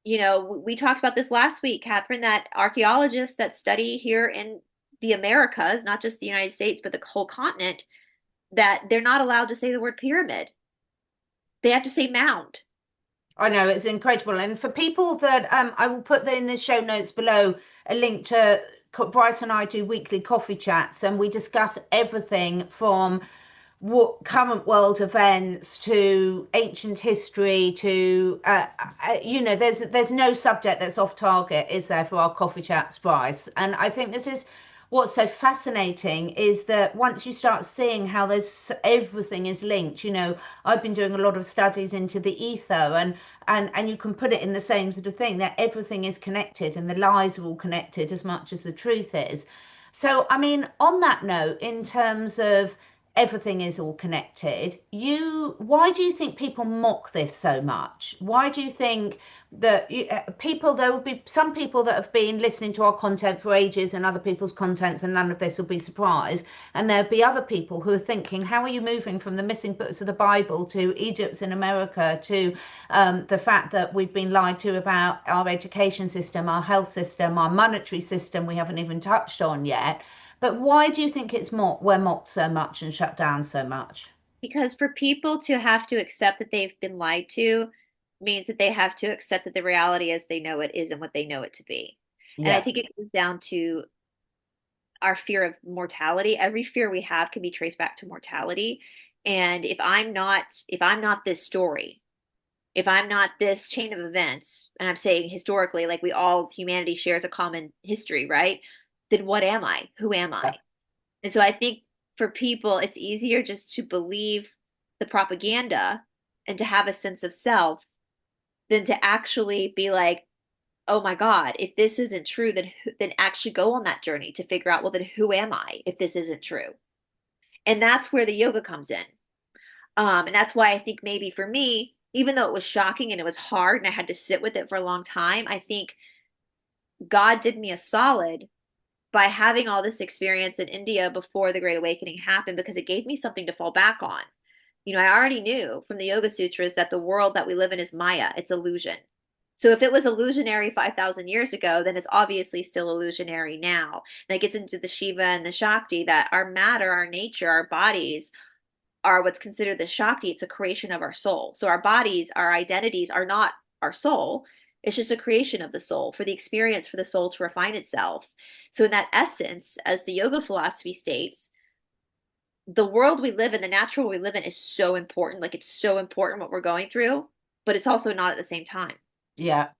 we talked about this last week, Catherine, that archaeologists that study here in the Americas, not just the United States, but the whole continent, that they're not allowed to say the word pyramid. They have to say mound. I know, it's incredible. And for people that I will put in the show notes below a link to Brice and I do weekly coffee chats, and we discuss everything from what current world events to ancient history to there's no subject that's off target, is there, for our coffee chats, Brice? And I think this is what's so fascinating, is that once you start seeing how there's everything is linked, I've been doing a lot of studies into the ether, and you can put it in the same sort of thing, that everything is connected and the lies are all connected as much as the truth is. So I mean, on that note, in terms of everything is all connected, why do you think people mock this so much? Why do you think that there will be some people that have been listening to our content for ages and other people's contents, and none of this will be surprise, and there'll be other people who are thinking, how are you moving from the missing books of the Bible to Egypt's in America to the fact that we've been lied to about our education system, our health system, our monetary system we haven't even touched on yet? But why do you think we're mocked so much and shut down so much? Because for people to have to accept that they've been lied to means that they have to accept that the reality as they know it isn't what they know it to be. And I Yeah. think it comes down to our fear of mortality. Every fear we have can be traced back to mortality. And if I'm not this story, if I'm not this chain of events, and I'm saying historically, like humanity shares a common history, right? Then what am I? Who am I? And so I think for people, it's easier just to believe the propaganda and to have a sense of self than to actually be like, oh my God, if this isn't true, then actually go on that journey to figure out, well, then who am I if this isn't true? And that's where the yoga comes in. And that's why I think maybe for me, even though it was shocking and it was hard and I had to sit with it for a long time, I think God did me a solid by having all this experience in India before the Great Awakening happened because it gave me something to fall back on. I already knew from the Yoga Sutras that the world that we live in is Maya, it's illusion. So if it was illusionary 5,000 years ago, then it's obviously still illusionary now. And it gets into the Shiva and the Shakti that our matter, our nature, our bodies are what's considered the Shakti. It's a creation of our soul. So our bodies, our identities are not our soul. It's just a creation of the soul for the experience for the soul to refine itself. So in that essence, as the yoga philosophy states, the world we live in, the natural we live in is so important. Like it's so important what we're going through, but it's also not at the same time Yeah.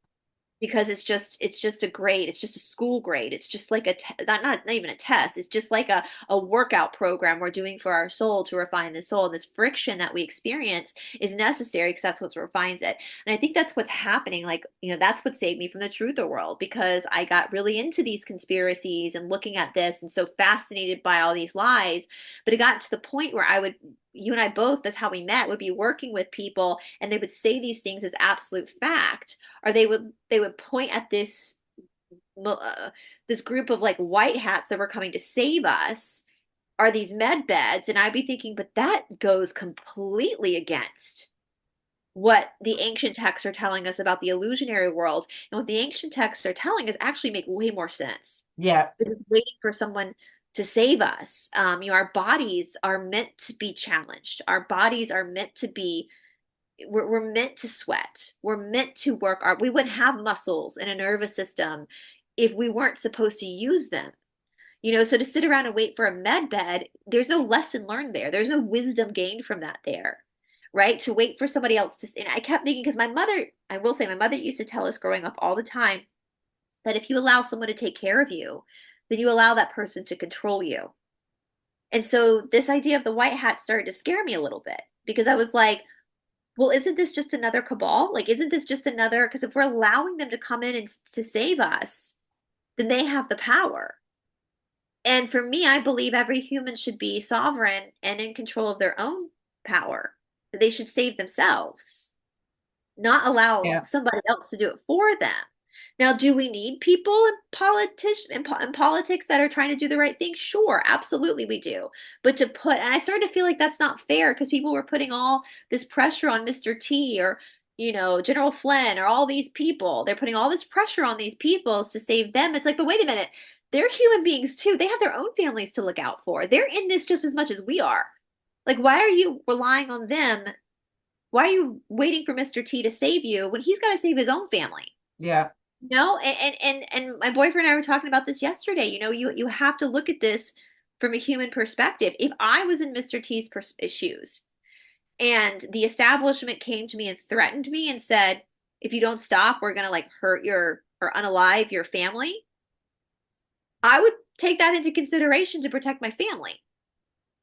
because it's just a grade, it's just a school grade, it's just like not even a test, it's just like a workout program we're doing for our soul to refine the soul. And this friction that we experience is necessary because that's what refines it. And I think that's what's happening. Like, that's what saved me from the truther world, because I got really into these conspiracies and looking at this and so fascinated by all these lies. But it got to the point where you and I both, that's how we met, would be working with people and they would say these things as absolute fact, or they would point at this group of like white hats that were coming to save us, are these med beds, and I'd be thinking, but that goes completely against what the ancient texts are telling us about the illusionary world. And what the ancient texts are telling us actually make way more sense. Yeah. Because waiting for someone to save us. Our bodies are meant to be challenged. Our bodies are meant to be, we're meant to sweat. We're meant to work. We wouldn't have muscles and a nervous system if we weren't supposed to use them. So to sit around and wait for a med bed, there's no lesson learned there. There's no wisdom gained from that there, right? To wait for somebody else and I kept thinking, because I will say, my mother used to tell us growing up all the time that if you allow someone to take care of you, then you allow that person to control you. And so this idea of the white hat started to scare me a little bit because I was like, well, isn't this just another cabal? Like, isn't this just another? Because if we're allowing them to come in and to save us, then they have the power. And for me, I believe every human should be sovereign and in control of their own power, that they should save themselves, not allow Yeah. somebody else to do it for them. Now, do we need people in politics that are trying to do the right thing? Sure, absolutely we do. But and I started to feel like that's not fair because people were putting all this pressure on Mr. T or, General Flynn or all these people. They're putting all this pressure on these people to save them. It's like, but wait a minute. They're human beings too. They have their own families to look out for. They're in this just as much as we are. Like, why are you relying on them? Why are you waiting for Mr. T to save you when he's got to save his own family? Yeah. No, and my boyfriend and I were talking about this yesterday. You have to look at this from a human perspective. If I was in Mr. T's shoes and the establishment came to me and threatened me and said, if you don't stop, we're gonna like hurt or unalive your family, I would take that into consideration to protect my family.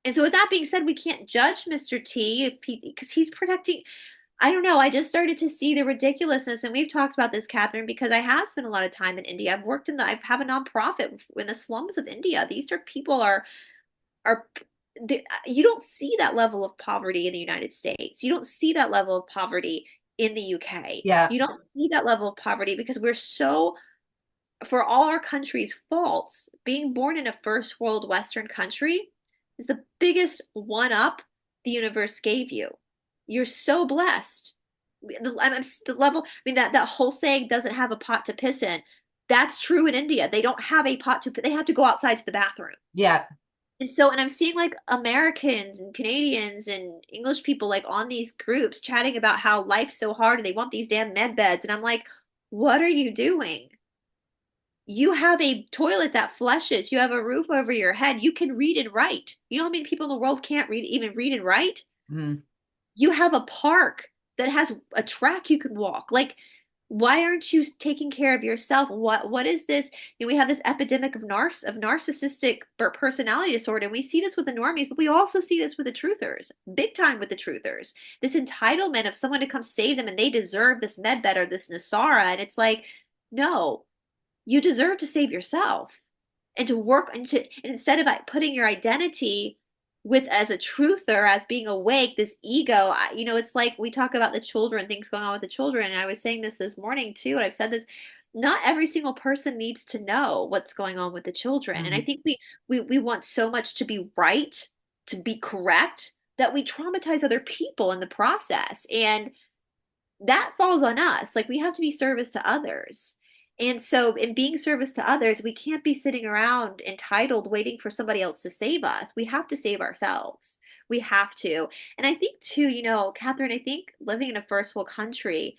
And so with that being said, we can't judge Mr. T because he's protecting. I don't know. I just started to see the ridiculousness, and we've talked about this, Catherine, because I have spent a lot of time in India. I have a nonprofit in the slums of India. These people are you don't see that level of poverty in the United States. You don't see that level of poverty in the UK. Yeah. You don't see that level of poverty because we're so, for all our country's faults, being born in a first world Western country is the biggest one up the universe gave you. You're so blessed. The level, I mean, that whole saying, doesn't have a pot to piss in. That's true in India. They don't have a pot they have to go outside to the bathroom. Yeah. And I'm seeing like Americans and Canadians and English people like on these groups chatting about how life's so hard and they want these damn med beds. And I'm like, what are you doing? You have a toilet that flushes. You have a roof over your head. You can read and write. You know how many people in the world can't even read and write? Mm. You have a park that has a track you can walk. Like, why aren't you taking care of yourself? What is this? We have this epidemic of narcissistic personality disorder, and we see this with the normies, but we also see this with the truthers, big time with the truthers. This entitlement of someone to come save them, and they deserve this med bed or this Nasara, and it's like, no, you deserve to save yourself and to work and instead of putting your identity with as a truther, as being awake, this ego, it's like we talk about the children, things going on with the children. And I was saying this morning too, and I've said this, not every single person needs to know what's going on with the children. And I Mm. think we want so much to be right, to be correct, that we traumatize other people in the process. And that falls on us. Like, we have to be service to others. And so, in being service to others, we can't be sitting around entitled waiting for somebody else to save us. We have to save ourselves. We have to. And I think, too, Catherine, I think living in a first world country,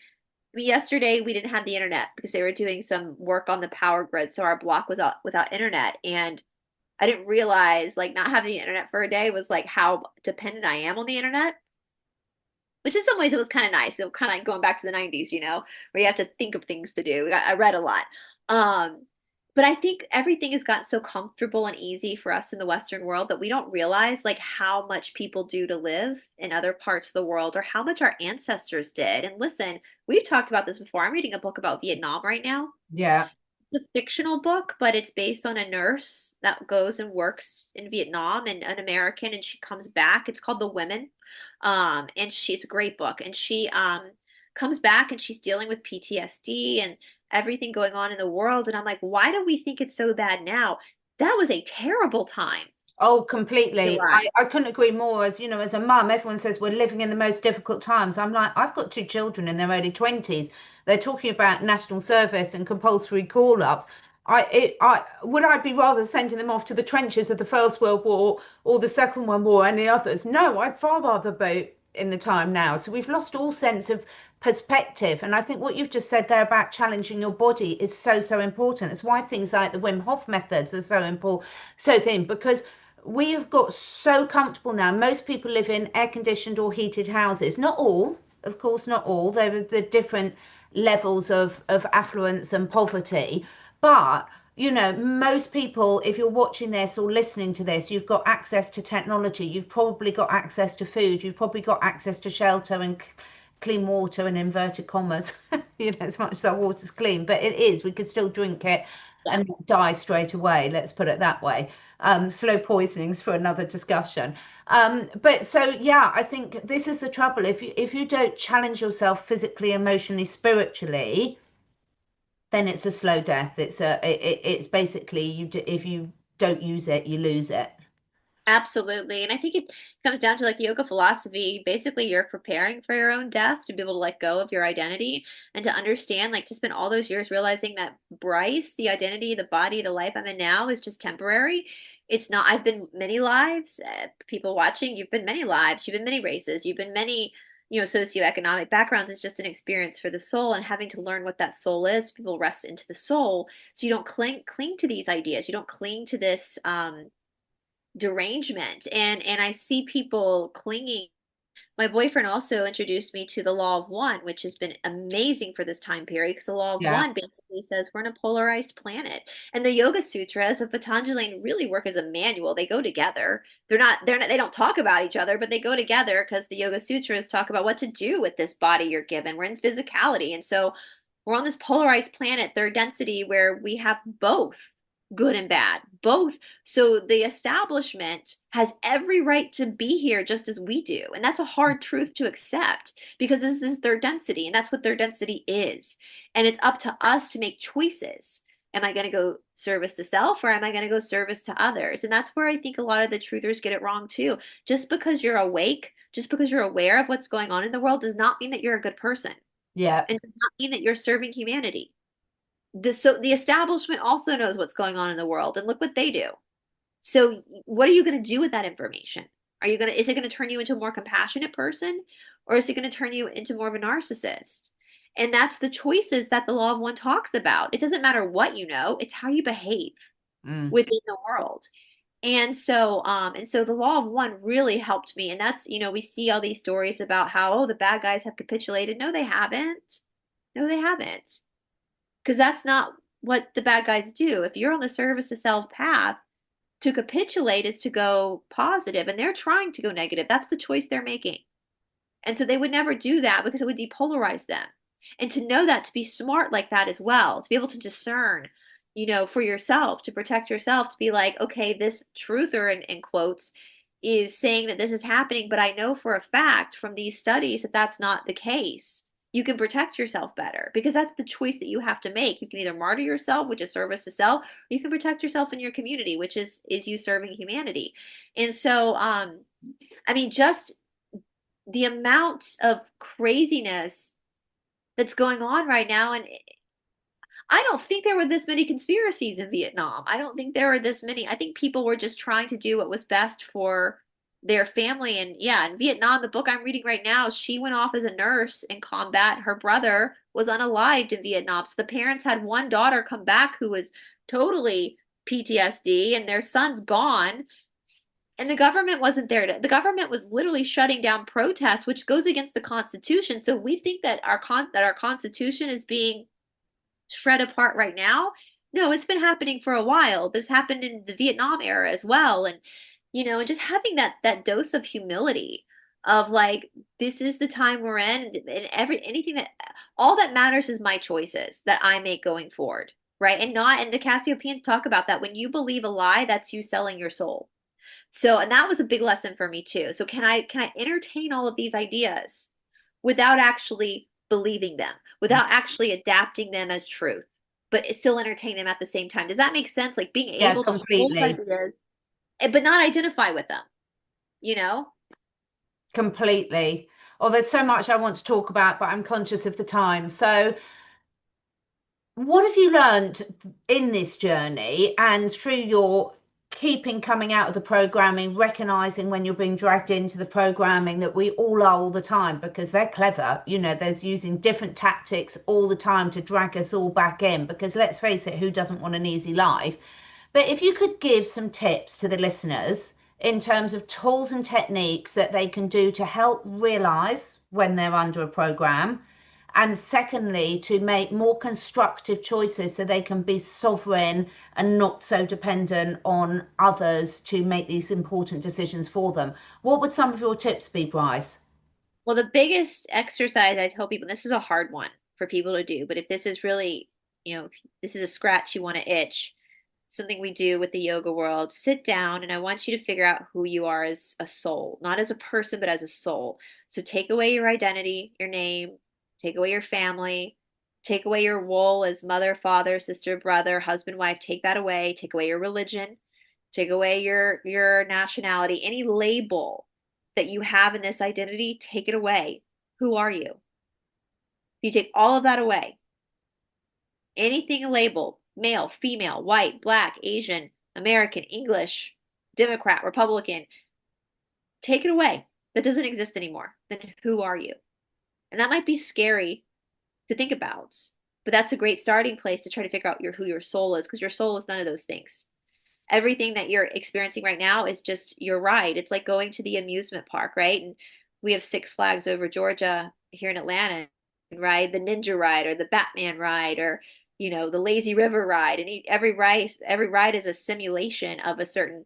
I mean, yesterday we didn't have the internet because they were doing some work on the power grid. So our block was out without internet. And I didn't realize, like, not having the internet for a day was like how dependent I am on the internet. Which in some ways it was kind of nice. It was kind of like going back to the 90s, where you have to think of things to do. I read a lot. Um, but I think everything has gotten so comfortable and easy for us in the Western world that we don't realize like how much people do to live in other parts of the world or how much our ancestors did. And listen, we've talked about this before. I'm reading a book about Vietnam right now. Yeah. It's a fictional book, but it's based on a nurse that goes and works in Vietnam and an American, and she comes back. It's called The Women. And it's a great book. And she comes back and she's dealing with PTSD and everything going on in the world. And I'm like, why do we think it's so bad now? That was a terrible time Oh, to completely. life. I couldn't agree more. As you know, as a mum, everyone says we're living in the most difficult times. I'm like, I've got two children in their early 20s. They're talking about national service and compulsory call-ups. Would I be rather sending them off to the trenches of the First World War or the Second World War, any others? No, I'd far rather be in the time now. So we've lost all sense of perspective. And I think what you've just said there about challenging your body is so, so important. It's why things like the Wim Hof methods are so important, so thin, because we have got so comfortable now. Most people live in air conditioned or heated houses. Not all, of course, not all. There are the different levels of affluence and poverty. But, most people, if you're watching this or listening to this, you've got access to technology. You've probably got access to food. You've probably got access to shelter and clean water in inverted commas. As much as our water's clean, but it is. We could still drink it Yeah. and die straight away. Let's put it that way. Slow poisonings for another discussion. But so yeah, I think this is the trouble. If you don't challenge yourself physically, emotionally, spiritually, then it's a slow death. It's basically if you don't use it, you lose it. Absolutely. And I think it comes down to like yoga philosophy. Basically, you're preparing for your own death to be able to let go of your identity and to understand, like to spend all those years realizing that Brice, the identity, the body, the life I'm in now is just temporary. It's not, I've been many lives. People watching, you've been many lives, you've been many races, you've been many, socioeconomic backgrounds. It's just an experience for the soul and having to learn what that soul is. People rest into the soul. So you don't cling to these ideas. You don't cling to this, derangement and I see people clinging. My boyfriend also introduced me to the law of one, which has been amazing for this time period because the law of Yeah. one basically says we're in a polarized planet. And the Yoga Sutras of Patanjali really work as a manual. They go together. They don't talk about each other, but they go together because the Yoga Sutras talk about what to do with this body you're given. We're in physicality. And so we're on this polarized planet, third density, where we have both good and bad, both. So the establishment has every right to be here just as we do. And that's a hard truth to accept because this is their density and that's what their density is. And it's up to us to make choices. Am I going to go service to self or am I going to go service to others? And that's where I think a lot of the truthers get it wrong too. Just because you're awake, just because you're aware of what's going on in the world does not mean that you're a good person Yeah. and does not mean that you're serving humanity. The establishment also knows what's going on in the world, and look what they do. So, what are you going to do with that information? Is it going to turn you into a more compassionate person, or is it going to turn you into more of a narcissist? And that's the choices that the law of one talks about. It doesn't matter what you know, it's how you behave Mm. within the world. And so the law of one really helped me. And that's, we see all these stories about how, oh, the bad guys have capitulated. No, they haven't. No, they haven't. Because that's not what the bad guys do. If you're on the service to self path, to capitulate is to go positive, and they're trying to go negative. That's the choice they're making. And so they would never do that because it would depolarize them. And to know that, to be smart like that as well, to be able to discern, for yourself, to protect yourself, to be like, okay, this truther in quotes is saying that this is happening, but I know for a fact from these studies that that's not the case. You can protect yourself better because that's the choice that you have to make. You can either martyr yourself, which is service to self, or you can protect yourself in your community, which is you serving humanity. And so, I mean, just the amount of craziness that's going on right now. And I don't think there were this many conspiracies in Vietnam. I don't think there were this many. I think people were just trying to do what was best for their family. And yeah, in Vietnam, the book I'm reading right now, she went off as a nurse in combat. Her brother was unalived in Vietnam. So the parents had one daughter come back who was totally PTSD, and their son's gone. And the government wasn't there the government was literally shutting down protests, which goes against the Constitution. So we think that our Constitution is being shred apart right now. No, it's been happening for a while. This happened in the Vietnam era as well. And and just having that dose of humility of like, this is the time we're in, and anything that all that matters is my choices that I make going forward. Right. And the Cassiopeians talk about that. When you believe a lie, that's you selling your soul. So, and that was a big lesson for me too. So can I entertain all of these ideas without actually believing them, without actually adapting them as truth, but still entertain them at the same time? Does that make sense? Like being Yeah, able to hold completely. ideas, but not identify with them, you know? Completely. Oh, there's so much I want to talk about, but I'm conscious of the time. So, what have you learned in this journey and through your keeping coming out of the programming, recognizing when you're being dragged into the programming that we all are all the time because they're clever, there's using different tactics all the time to drag us all back in because let's face it, who doesn't want an easy life? But if you could give some tips to the listeners in terms of tools and techniques that they can do to help realize when they're under a program, and secondly, to make more constructive choices so they can be sovereign and not so dependent on others to make these important decisions for them. What would some of your tips be, Brice? Well, the biggest exercise I tell people, and this is a hard one for people to do, but if this is really, if this is a scratch you want to itch, something we do with the yoga world, sit down and I want you to figure out who you are as a soul, not as a person, but as a soul. So take away your identity, your name, take away your family, take away your role as mother, father, sister, brother, husband, wife, take that away, take away your religion, take away your nationality, any label that you have in this identity, take it away. Who are you? You take all of that away. Anything labeled, male, female, white, black, Asian, American, English, Democrat, Republican, take it away. That doesn't exist anymore. Then who are you? And that might be scary to think about, but that's a great starting place to try to figure out who your soul is, because your soul is none of those things. Everything that you're experiencing right now is just your ride. It's like going to the amusement park, right? And we have Six Flags over Georgia here in Atlanta, ride the Ninja ride or the Batman ride or the lazy river ride, and every ride is a simulation of a certain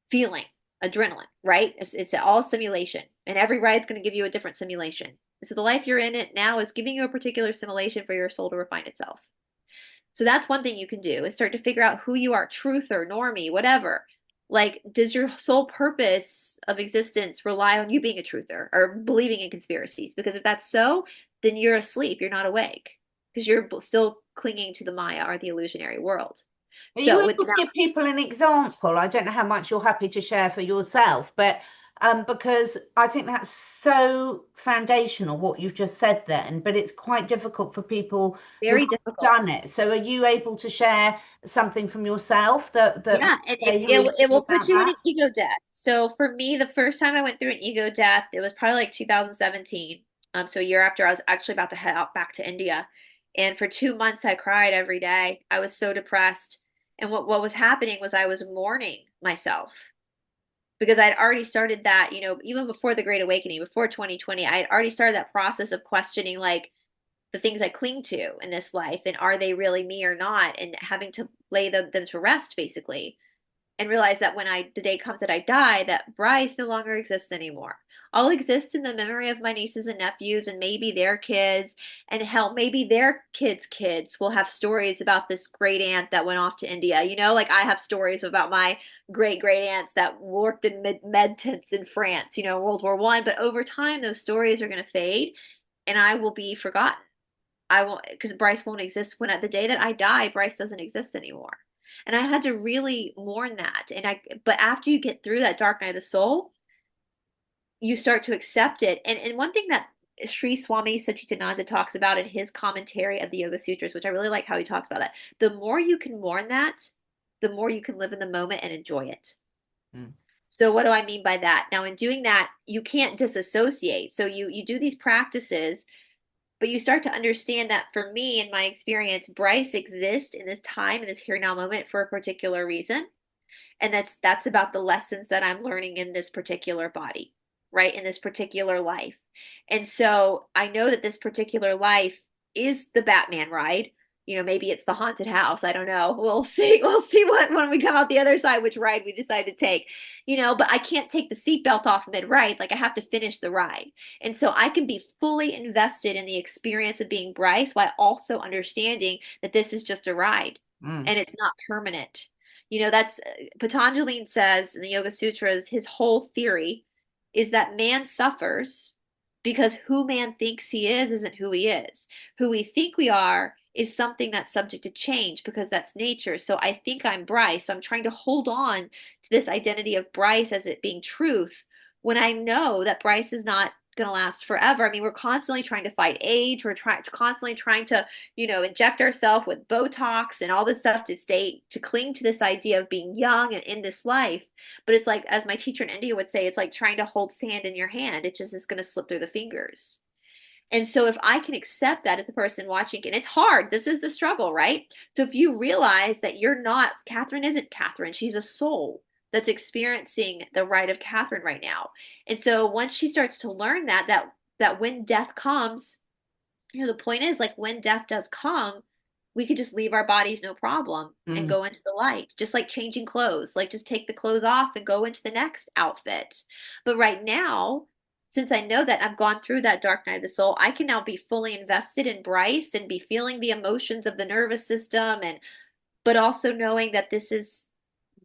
feeling, adrenaline, right? It's all simulation, and every ride's going to give you a different simulation. And so the life you're in it now is giving you a particular simulation for your soul to refine itself. So that's one thing you can do is start to figure out who you are, truth or normie, whatever. Like, does your sole purpose of existence rely on you being a truther or believing in conspiracies? Because if that's so, then you're asleep, you're not awake, because you're still clinging to the Maya or the illusionary world. Are you So with able to that, give people an example? I don't know how much you're happy to share for yourself, but because I think that's so foundational what you've just said then, but it's quite difficult for people who very haven't difficult. done it. So are you able to share something from yourself that Yeah, and say it, who it, are it you will about put you in that? an ego death. So for me, the first time I went through an ego death, it was probably like 2017. So a year after I was actually about to head out back to India. And for 2 months, I cried every day. I was so depressed. And what was happening was I was mourning myself, because I'd already started that, you know, even before the Great Awakening, before 2020, I had already started that process of questioning like the things I cling to in this life, and are they really me or not, and having to lay them to rest basically, and realize that when the day comes that I die, that Brice no longer exists anymore. I'll exist in the memory of my nieces and nephews and maybe their kids, and hell, maybe their kids' will have stories about this great aunt that went off to India. You know, like I have stories about my great aunts that worked in med tents in France, you know, World War I. But over time, those stories are going to fade, and I will be forgotten. I won't, because Brice won't exist when at the day that I die, Brice doesn't exist anymore. And I had to really mourn that. But after you get through that dark night of the soul, you start to accept it. And one thing that Sri Swami Satchitananda talks about in his commentary of the Yoga Sutras, which I really like how he talks about that, the more you can mourn that, the more you can live in the moment and enjoy it. Mm. So what do I mean by that? Now, in doing that, you can't disassociate. So you do these practices, but you start to understand that for me, in my experience, Brice exists in this time, in this here now moment for a particular reason. And that's about the lessons that I'm learning in this particular body, right? In this particular life. And so I know that this particular life is the Batman ride. You know, maybe it's the haunted house. I don't know. We'll see. We'll see when we come out the other side, which ride we decide to take. You know, but I can't take the seatbelt off mid-ride. Like I have to finish the ride. And so I can be fully invested in the experience of being Brice while also understanding that this is just a ride and it's not permanent. You know, that's Patanjali says in the Yoga Sutras, his whole theory is that man suffers because who man thinks he is isn't who he is. Who we think we are is something that's subject to change because that's nature. So I think I'm Brice. So I'm trying to hold on to this identity of Brice as it being truth when I know that Brice is not going to last forever. I mean, we're constantly trying to fight age. We're constantly trying to, you know, inject ourselves with Botox and all this stuff to cling to this idea of being young and in this life. But it's like, as my teacher in India would say, it's like trying to hold sand in your hand. It just is going to slip through the fingers. And so if I can accept that as the person watching, and it's hard, this is the struggle, right? So if you realize that you're not, Catherine isn't Catherine, she's a soul that's experiencing the ride of Catherine right now. And so once she starts to learn that when death comes, you know, the point is like when death does come, we could just leave our bodies no problem and go into the light, just like changing clothes, like just take the clothes off and go into the next outfit. But right now, since I know that I've gone through that dark night of the soul, I can now be fully invested in Brice and be feeling the emotions of the nervous system, but also knowing that this is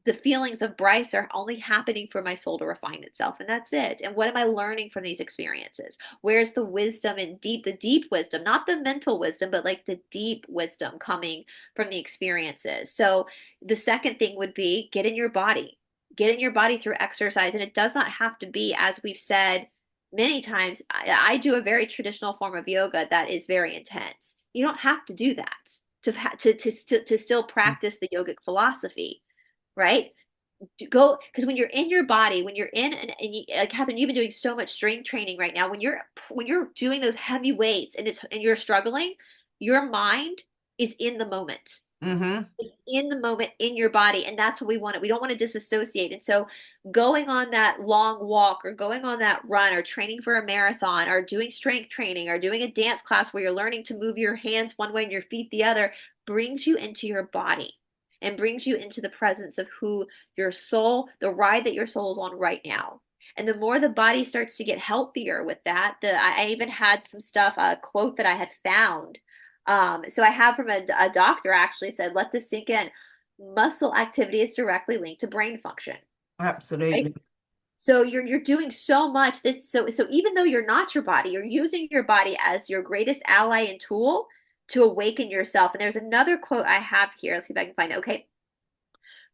the feelings of Brice are only happening for my soul to refine itself, and that's it. And what am I learning from these experiences? Where's the wisdom and the deep wisdom, not the mental wisdom, but like the deep wisdom coming from the experiences? So the second thing would be get in your body. Get in your body through exercise, and it does not have to be, as we've said many times, I do a very traditional form of yoga that is very intense. You don't have to do that to still practice the yogic philosophy, right? Go, because when you're in your body, when you're in, and like Catherine, you've been doing so much strength training right now. When you're doing those heavy weights and you're struggling, your mind is in the moment. It's in the moment in your body, and that's what we want. We don't want to disassociate. And so going on that long walk or going on that run or training for a marathon or doing strength training or doing a dance class where you're learning to move your hands one way and your feet the other brings you into your body and brings you into the presence of who your soul, the ride that your soul is on right now. And the more the body starts to get healthier with that, I even had some stuff, a quote that I had found. So I have from a doctor actually said, let this sink in. Muscle activity is directly linked to brain function. Absolutely. Right? So you're doing so much so even though you're not your body, you're using your body as your greatest ally and tool to awaken yourself. And there's another quote I have here. Let's see if I can find it. Okay.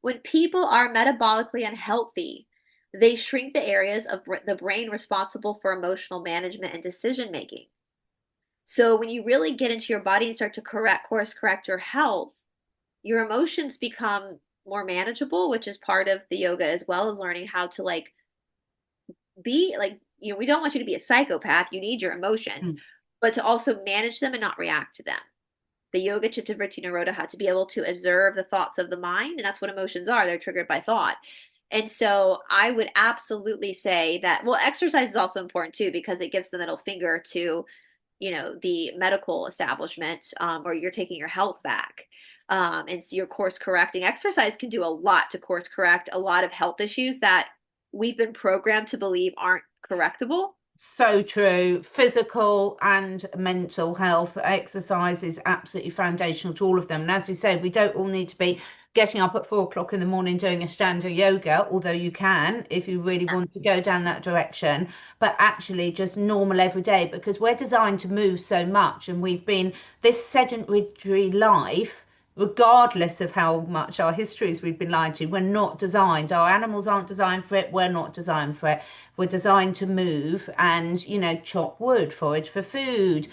When people are metabolically unhealthy, they shrink the areas of the brain responsible for emotional management and decision making. So when you really get into your body and start to course correct your health, your emotions become more manageable, which is part of the yoga, as well as learning how to like be like, you know, we don't want you to be a psychopath. You need your emotions, but to also manage them and not react to them. The yoga chitta vritti nirodha, to be able to observe the thoughts of the mind, and that's what emotions are. They're triggered by thought. And so I would absolutely say that, well, exercise is also important too, because it gives the middle finger to, the medical establishment, or you're taking your health back. And so you're course correcting. Exercise can do a lot to course correct a lot of health issues that we've been programmed to believe aren't correctable. So true. Physical and mental health exercise is absolutely foundational to all of them. And as you say, we don't all need to be getting up at 4 o'clock in the morning doing a Ashtanga yoga, although you can if you really want to go down that direction, but actually just normal every day, because we're designed to move so much, and we've been this sedentary life. Regardless of how much our histories we've been lied to, we're not designed. Our animals aren't designed for it. We're not designed for it. We're designed to move and, chop wood, forage for food,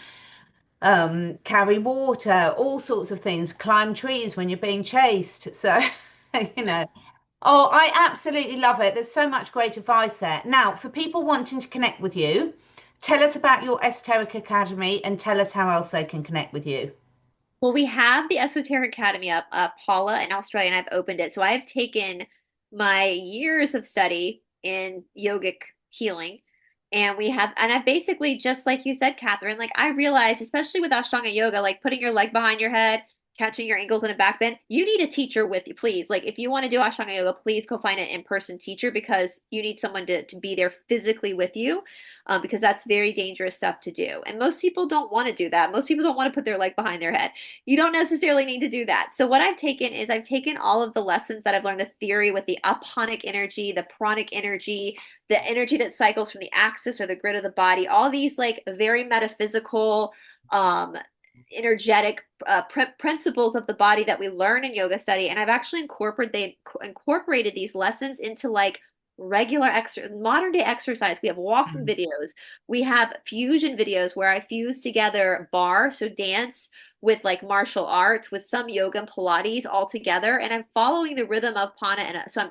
carry water, all sorts of things, climb trees when you're being chased. So, you know, oh, I absolutely love it. There's so much great advice there. Now, for people wanting to connect with you, tell us about your Esoteric Academy and tell us how else they can connect with you. Well, we have the Esoteric Academy up. Paula in Australia and I've opened it. So I have taken my years of study in yogic healing. And I basically, just like you said, Catherine, like I realized, especially with Ashtanga yoga, like putting your leg behind your head, catching your ankles in a back bend, you need a teacher with you, please. Like if you want to do Ashtanga yoga, please go find an in-person teacher because you need someone to be there physically with you, because that's very dangerous stuff to do. And most people don't want to do that. Most people don't want to put their leg behind their head. You don't necessarily need to do that. So what I've taken is I've taken all of the lessons that I've learned, the theory with the aponic energy, the pranic energy, the energy that cycles from the axis or the grid of the body, all these like very metaphysical, energetic principles of the body that we learn in yoga study. And I've actually incorporated these lessons into like modern day exercise. We have walking videos. We have fusion videos where I fuse together bar, so dance, with like martial arts, with some yoga and Pilates all together. And I'm following the rhythm of Pana. And so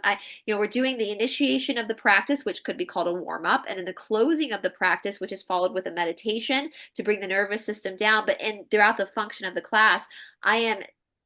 we're doing the initiation of the practice, which could be called a warm up, and then the closing of the practice, which is followed with a meditation to bring the nervous system down. But throughout the function of the class, I am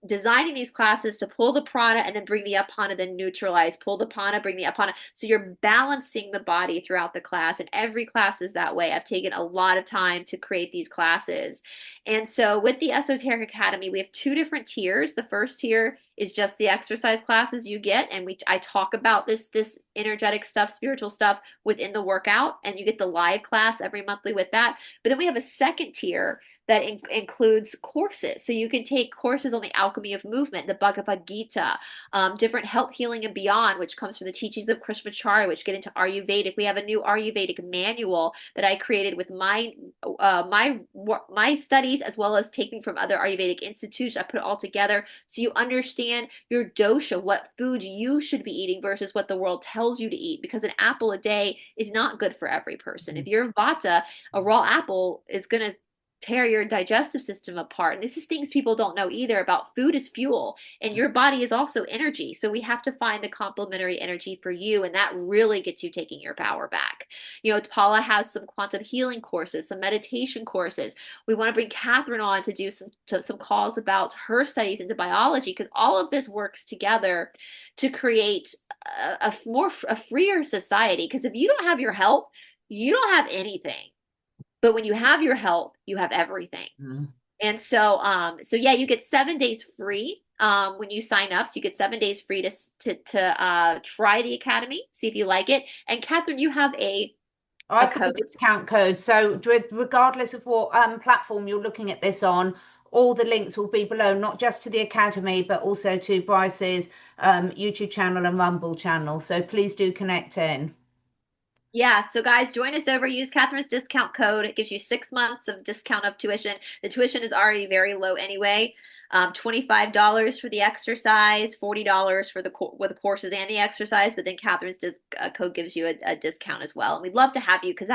designing these classes to pull the prana and then bring the apana, then neutralize, pull the prana, bring the apana. So you're balancing the body throughout the class, and every class is that way. I've taken a lot of time to create these classes. And so with the Esoteric Academy, we have two different tiers. The first tier is just the exercise classes you get, and I talk about this energetic stuff, spiritual stuff within the workout, and you get the live class every monthly with that. But then we have a second tier that includes courses. So you can take courses on the alchemy of movement, the Bhagavad Gita, different health, healing, and beyond, which comes from the teachings of Krishnamacharya, which get into Ayurvedic. We have a new Ayurvedic manual that I created with my studies, as well as taking from other Ayurvedic institutes. I put it all together so you understand your dosha, what food you should be eating versus what the world tells you to eat, because an apple a day is not good for every person. If you're Vata, a raw apple is going to tear your digestive system apart. And this is things people don't know either about food is fuel, and your body is also energy. So we have to find the complementary energy for you, and that really gets you taking your power back. Paula has some quantum healing courses, some meditation courses. We want to bring Catherine on to do some calls about her studies into biology, because all of this works together to create a freer society. Because if you don't have your health, you don't have anything. But when you have your health, you have everything. Mm-hmm. And so yeah, you get 7 days free when you sign up. So you get 7 days free to try the academy, see if you like it. And Catherine, you have a discount code. So regardless of what platform you're looking at this on, all the links will be below, not just to the academy, but also to Brice's YouTube channel and Rumble channel. So please do connect in. Yeah, so guys, join us over. Use Catherine's discount code. It gives you 6 months of discount of tuition. The tuition is already very low anyway. $25 for the exercise, $40 for the courses and the exercise. But then Catherine's code gives you a discount as well. And we'd love to have you, because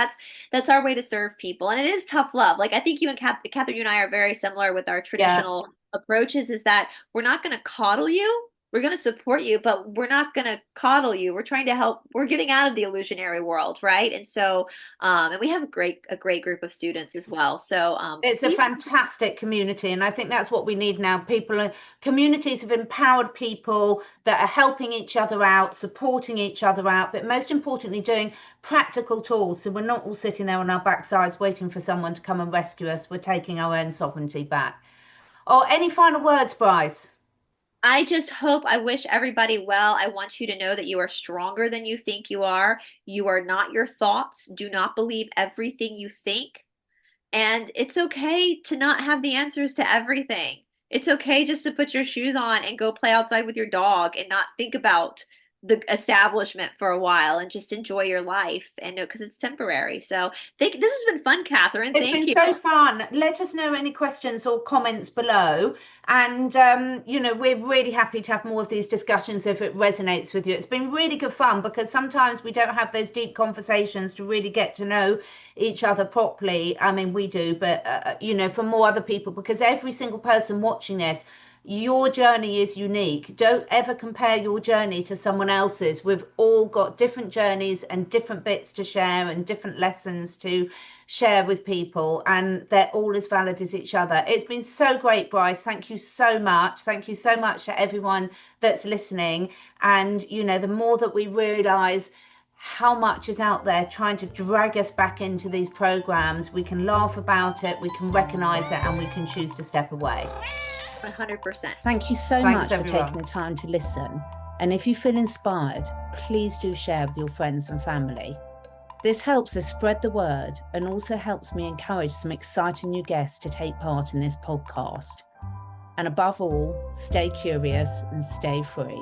that's our way to serve people. And it is tough love. Like I think you and Catherine, you and I are very similar with our traditional approaches. Is that we're not going to coddle you. we're going to support you, but we're not going to coddle you. We're trying to help. We're getting out of the illusionary world, right? And so, and we have a great group of students as well. So, it's a fantastic community, and I think that's what we need now. Communities of empowered people that are helping each other out, supporting each other out, but most importantly, doing practical tools. So we're not all sitting there on our backsides waiting for someone to come and rescue us. We're taking our own sovereignty back. Oh, any final words, Brice? I just hope, I wish everybody well. I want you to know that you are stronger than you think you are. You are not your thoughts. Do not believe everything you think. And it's okay to not have the answers to everything. It's okay just to put your shoes on and go play outside with your dog and not think about the establishment for a while and just enjoy your life and know because it's temporary. So this has been fun, Catherine. It's been so fun. Let us know any questions or comments below. And, we're really happy to have more of these discussions if it resonates with you. It's been really good fun because sometimes we don't have those deep conversations to really get to know each other properly. I mean, we do, but, for more other people, because every single person watching this, your journey is unique. Don't ever compare your journey to someone else's. We've all got different journeys and different bits to share and different lessons to share with people, and they're all as valid as each other. It's been so great, Brice. Thank you so much. Thank you so much to everyone that's listening. And, the more that we realize how much is out there trying to drag us back into these programs, we can laugh about it, we can recognize it, and we can choose to step away. 100%. Thank you so much for taking the time to listen. And if you feel inspired, please do share with your friends and family. This helps us spread the word and also helps me encourage some exciting new guests to take part in this podcast. And above all, stay curious and stay free.